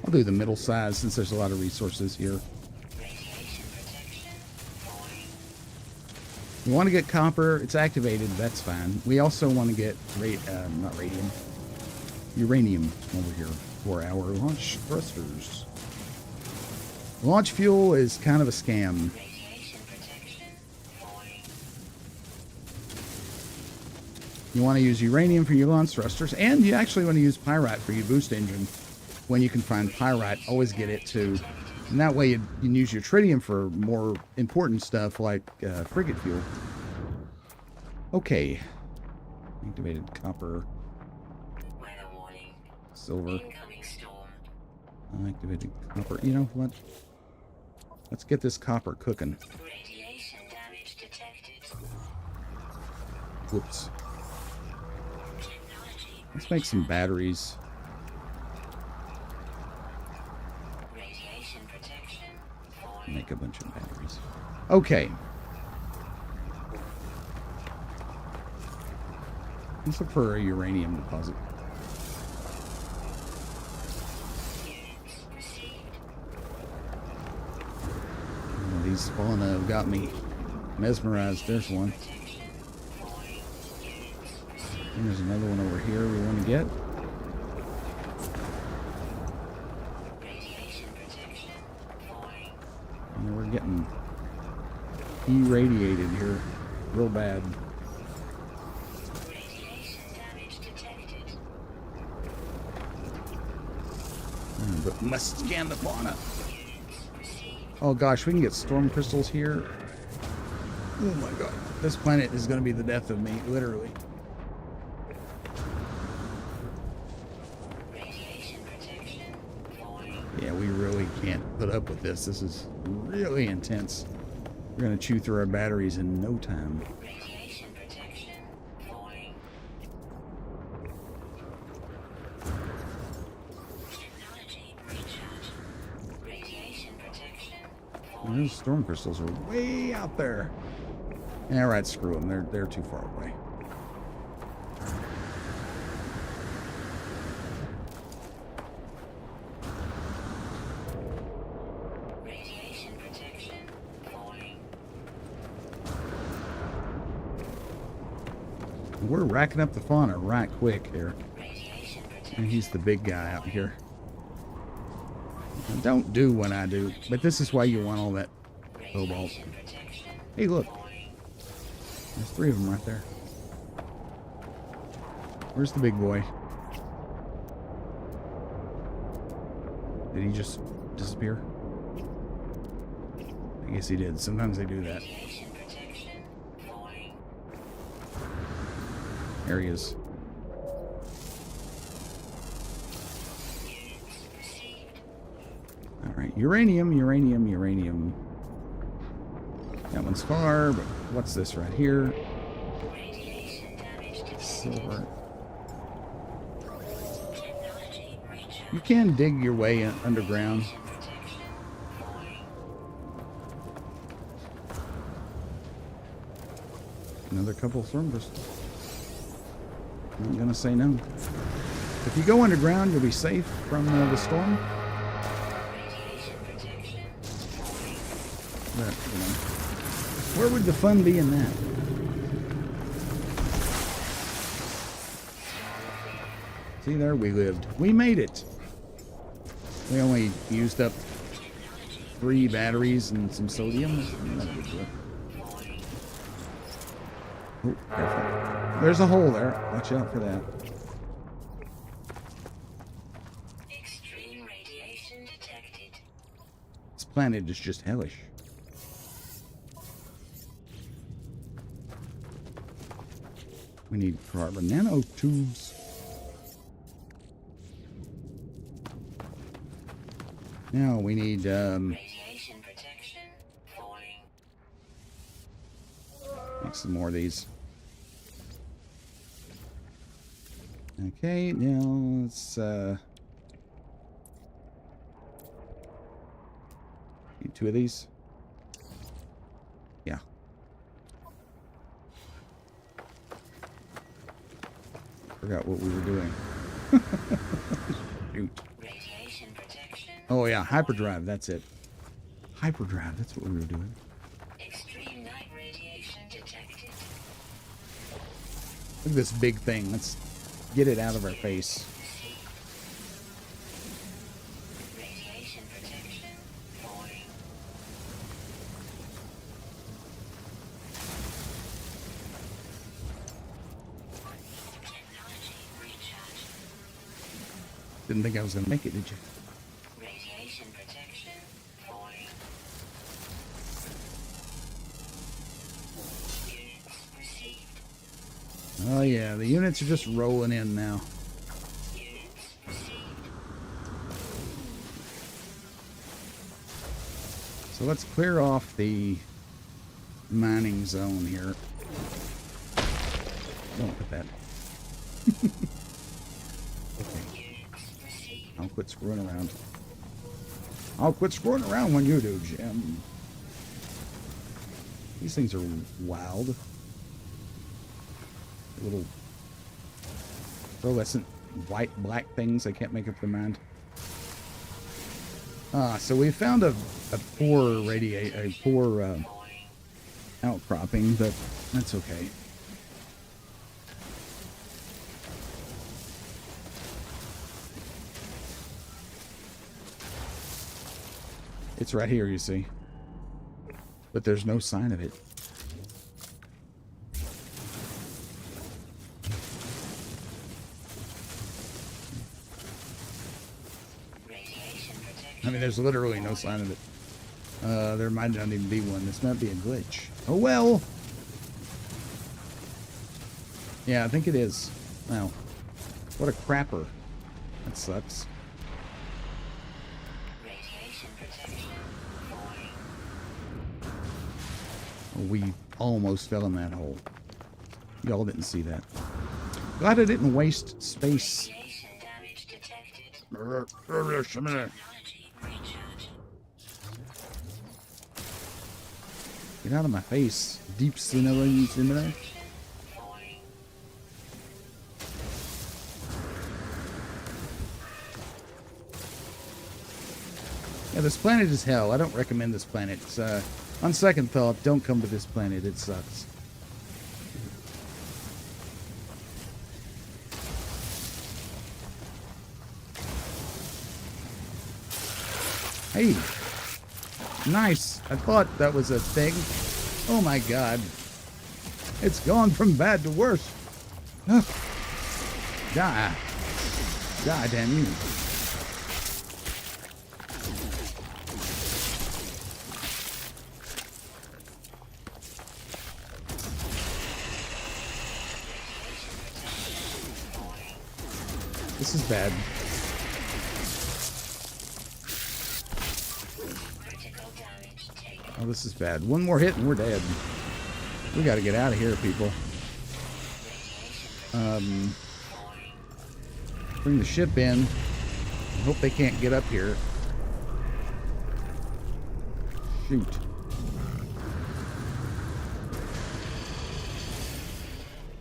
A: I'll do the middle size since there's a lot of resources here. You want to get copper, it's activated, that's fine. We also want to get, not radium, uranium over here for our launch thrusters. Launch fuel is kind of a scam. You want to use uranium for your launch thrusters, and you actually want to use pyrite for your boost engine. When you can find pyrite, always get it too. And that way you can use your tritium for more important stuff like frigate fuel. Okay. Activated copper.
B: Weather warning.
A: Silver.
B: Incoming storm.
A: Activated copper. You know what? Let's get this copper cooking.
B: Radiation damage detected.
A: Whoops.
B: Technology
A: Let's make some batteries.
B: radiation protection falling.
A: Make a bunch of batteries. Okay. Let's look for a uranium deposit.
B: Units received.
A: Oh, these fauna have got me mesmerized. There's one.
B: Protection falling. Units received.
A: And there's another one over here we want to get.
B: Radiation protection falling.
A: And we're getting irradiated here real bad.
B: Radiation damage detected.
A: But must scan the fauna.
B: Units received.
A: Oh gosh, we can get storm crystals here. Oh my god. This planet is going to be the death of me, literally.
B: Radiation protection falling.
A: Yeah, we really can't put up with this. This is really intense. We're going to chew through our batteries in no time.
B: Radiation protection falling. Technology recharge. Radiation protection
A: And
B: falling.
A: those storm crystals are way out there. Yeah, right, screw them. They're too far away.
B: Radiation protection falling.
A: We're racking up the fauna right quick here.
B: Radiation
A: And
B: protection.
A: he's the big guy out here. Now, don't do what I do, but this is why you want all that cobalt.
B: Radiation protection
A: Hey, look.
B: falling.
A: There's 3 of them right there. Where's the big boy? Did he just disappear? I guess he did. Sometimes they do that.
B: Radiation protection falling.
A: There he is.
B: Units received.
A: Alright, uranium. That one's far, but what's this right here?
B: Radiation damage detected.
A: Silver.
B: Technology recharge.
A: You can dig your way underground.
B: Radiation protection falling.
A: Another couple of storm crystals. I'm gonna say no. If you go underground, you'll be safe from the storm.
B: Radiation protection falling.
A: But, you know, where would the fun be in that? See, there we lived. We made it. We only used up 3 batteries and some sodium. Not a big deal. Oh, careful. There's a hole there. Watch out for that.
B: Extreme radiation detected.
A: This planet is just hellish. We need carbon nanotubes. Now we need
B: Radiation protection falling.
A: make some more of these. Okay, now let's need 2 of these. Yeah. Forgot what we were doing. Shoot.
B: Radiation protection.
A: Oh yeah, hyperdrive, that's it. Hyperdrive, that's what we were doing.
B: Extreme night radiation detected.
A: Look at this big thing. Let's get it out of our face.
B: Radiation protection falling. Technology recharge.
A: Didn't think I was gonna make it, did you?
B: Radiation protection falling. Units received.
A: Oh yeah, the units are just rolling in now.
B: Units received.
A: So let's clear off the mining zone here. Don't put that. Okay,
B: Units received.
A: I'll quit screwing around. I'll quit screwing around when you do, Jim. These things are wild. Little fluorescent white black things. I can't make up their mind. So we found a poor outcropping, but that's okay. It's right here, you see. But there's no sign of it.
B: Radiation protection.
A: I mean, there's literally no sign of it. There might not even be one. This might be a glitch. Oh, well. Yeah, I think it is. Wow. What a crapper. That sucks.
B: Radiation protection falling.
A: We almost fell in that hole. Y'all didn't see that. Glad I didn't waste space.
B: Radiation damage detected.
A: Technology.
B: Technology recharge.
A: Get out of my face. Deep simulating.
B: Falling.
A: Yeah, this planet is hell. I don't recommend this planet. It's, on second thought, don't come to this planet. It sucks. Hey. Nice. I thought that was a thing. Oh my god. It's gone from bad to worse. Ugh. Die. Die, damn you. This is bad.
B: Critical damage taken.
A: Oh, this is bad. One more hit and we're dead. We gotta get out of here, people. Bring the ship in. I hope they can't get up here. Shoot.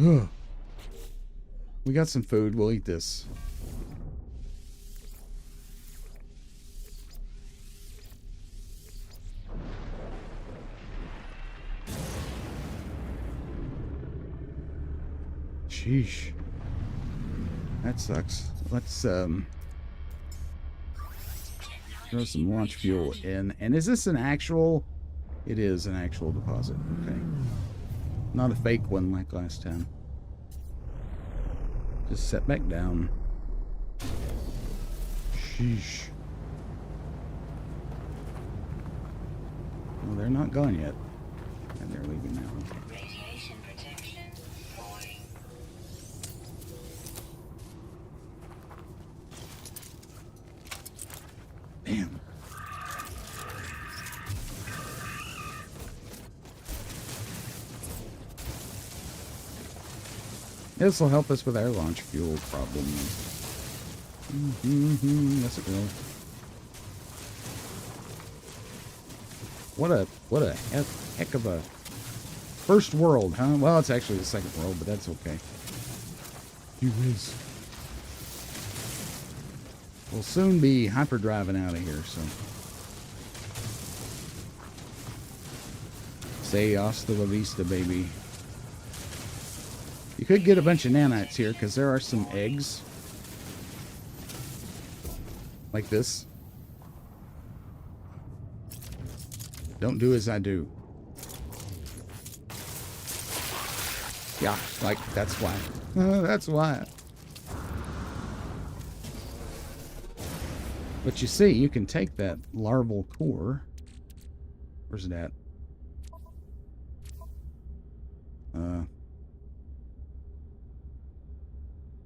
A: Ugh. We got some food. We'll eat this. Sheesh. That sucks. Let's throw some launch fuel in. And is this an actual? It is an actual deposit. Okay. Not a fake one like last time. Just set back down. Sheesh. Well, they're not gone yet. And they're leaving now.
B: Radiation protection falling.
A: This will help us with our launch fuel problem. Yes, it will. What a heck of a first world, huh? Well, it's actually the second world, but that's okay. You whiz. We'll soon be hyperdriving out of here, so. Say hasta la vista, baby. You could get a bunch of nanites here, because there are some eggs. Like this. Don't do as I do. Yeah, like, that's why. That's why. But you see, you can take that larval core. Where's it at?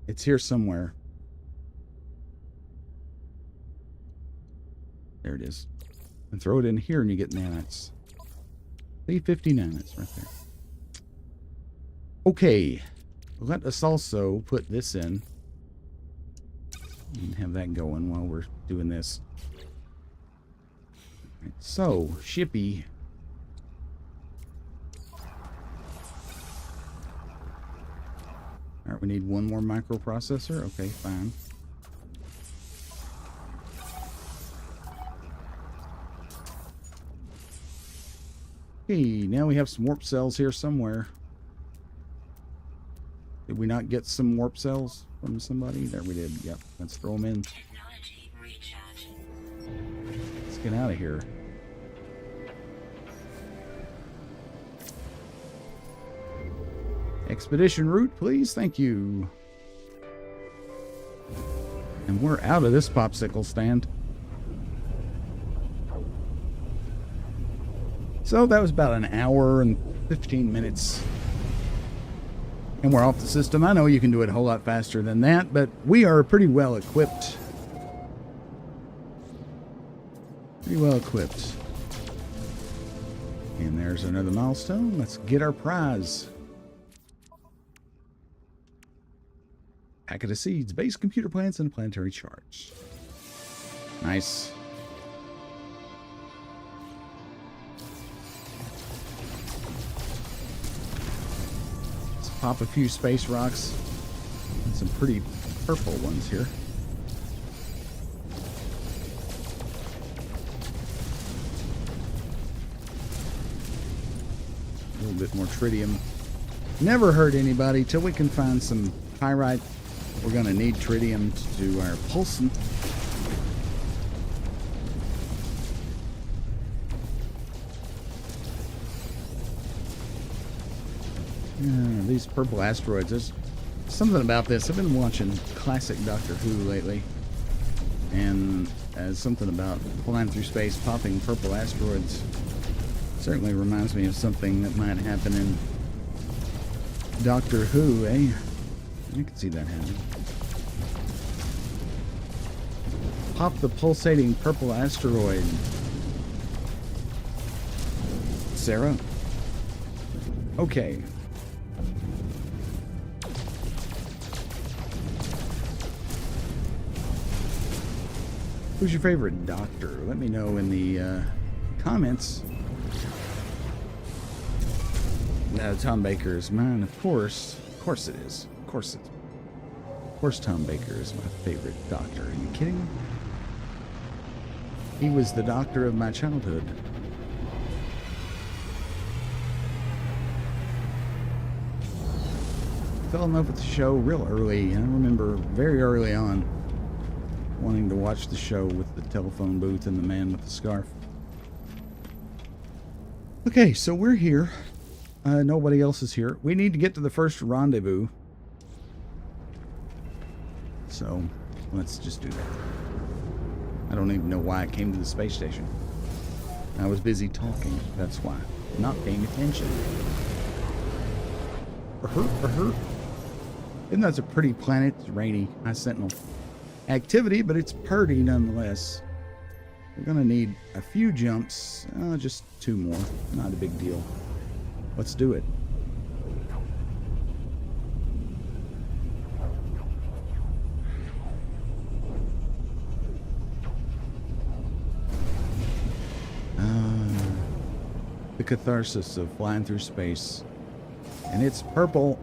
A: It's here somewhere. There it is. And throw it in here and you get nanites. See, 50 nanites right there. Okay. Let us also put this in. And have that going while we're doing this. Right, so, shippy. Alright, we need one more microprocessor. Okay, fine. Okay, now we have some warp cells here somewhere. Did we not get some warp cells from somebody? There we did. Yep, let's throw them in.
B: Technology recharge.
A: Let's get out of here. Expedition route, please. Thank you. And we're out of this popsicle stand. So that was about an hour and 15 minutes. And we're off the system. I know you can do it a whole lot faster than that, but we are pretty well equipped. Pretty well equipped. And there's another milestone. Let's get our prize. Packet of seeds, base computer plants, and planetary charts. Nice. Let's pop a few space rocks. And some pretty purple ones here. A little bit more tritium. Never hurt anybody till we can find some pyrite. We're going to need tritium to do our pulsing. These purple asteroids, there's something about this. I've been watching classic Doctor Who lately. And something about flying through space, popping purple asteroids. Certainly reminds me of something that might happen in Doctor Who, eh? You can see that happening. Pop the pulsating purple asteroid. Sarah? Okay. Who's your favorite doctor? Let me know in the comments. No, Tom Baker is mine, of course. Of course it is. Of course Tom Baker is my favorite doctor. Are you kidding me? He was the doctor of my childhood. Fell in love with the show real early. I remember very early on wanting to watch the show with the telephone booth and the man with the scarf. Okay, so we're here. Nobody else is here. We need to get to the first rendezvous. So, let's just do that. I don't even know why I came to the space station. I was busy talking. That's why. Not paying attention. Isn't that a pretty planet? It's rainy. High Sentinel activity, but it's purty nonetheless. We're going to need a few jumps. Just 2 more. Not a big deal. Let's do it. The catharsis of flying through space. And it's purple.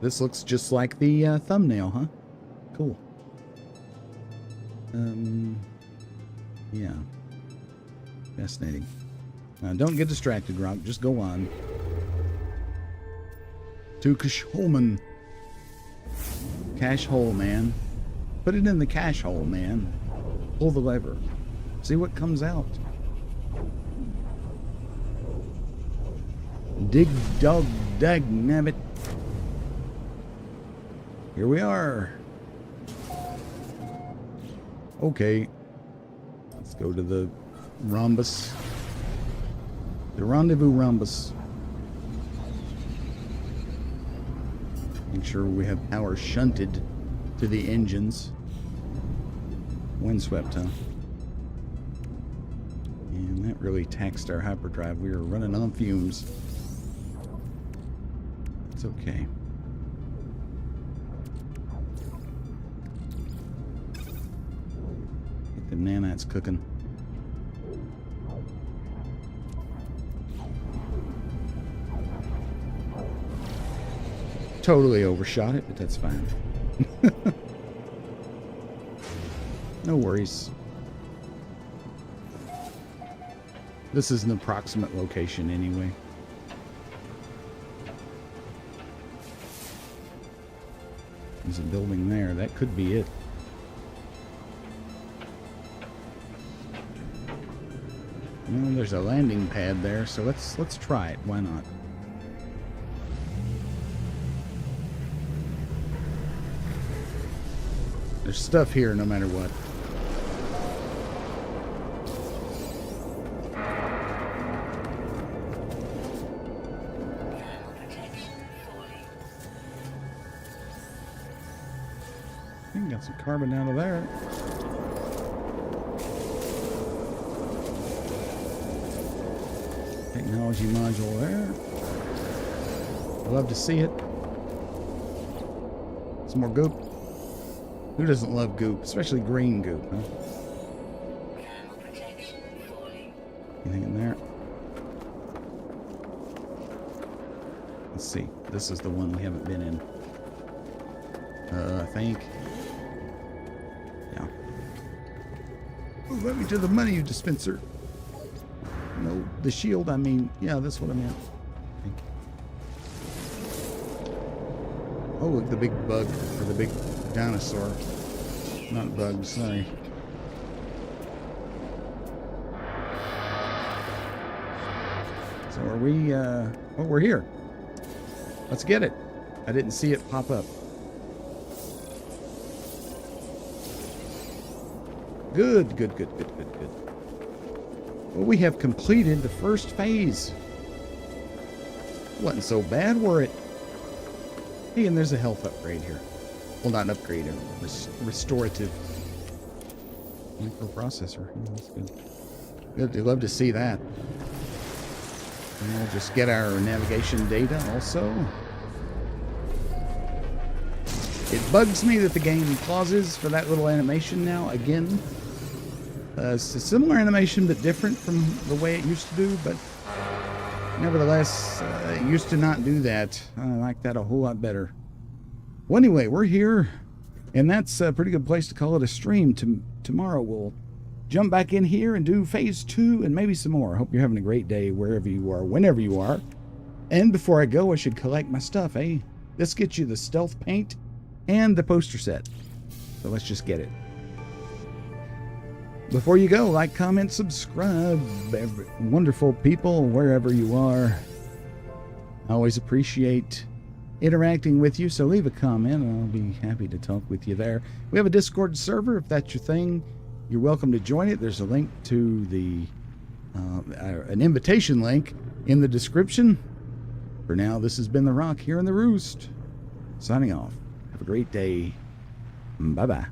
A: This looks just like the thumbnail, huh? Cool. Yeah. Fascinating. Don't get distracted, Rock. Just go on. To Kashholman. Cash hole, man. Put it in the cash hole, man. Pull the lever. See what comes out. Dig dog dag nabbit. Here we are. Okay. Let's go to the rhombus. The rendezvous rhombus. Make sure we have power shunted to the engines. Windswept, huh? And that really taxed our hyperdrive. We were running on fumes. It's okay. Get the nanites cooking. Totally overshot it, but that's fine. No worries. This is an approximate location anyway. There's a building there. That could be it. Well, there's a landing pad there, so let's try it. Why not? There's stuff here no matter what. I think got some carbon out of there. Technology module there. Love to see it. Some more goop. Who doesn't love goop? Especially green goop, huh? Anything in there? Let's see. This is the one we haven't been in. I think. Yeah. Oh, let me to the money dispenser. No, the shield, I mean. Yeah, that's what I meant. I think. Oh, look, the big bug, or the big dinosaur. Not bug, sorry. So are we, oh, we're here. Let's get it. I didn't see it pop up. Good, good, good, good, good, good. Well, we have completed the first phase. Wasn't so bad, were it? Hey, and there's a health upgrade here. Well, not an upgrade, a restorative microprocessor. Yeah, that's good. Good, I'd love to see that. And we'll just get our navigation data also. It bugs me that the game pauses for that little animation now. Again, it's a similar animation but different from the way it used to do, but nevertheless, it used to not do that. I like that a whole lot better. Well, anyway, we're here, and that's a pretty good place to call it a stream. Tomorrow we'll jump back in here and do phase 2 and maybe some more. I hope you're having a great day wherever you are, whenever you are. And before I go, I should collect my stuff, eh? This gets you the stealth paint and the poster set. So let's just get it. Before you go, like, comment, subscribe. Wonderful people, wherever you are. I always appreciate interacting with you, so leave a comment and I'll be happy to talk with you there. We have a Discord server. If that's your thing, you're welcome to join it. There's a link to the an invitation link in the description. For now, this has been The Rock here in the Roost. Signing off. Have a great day. Bye-bye.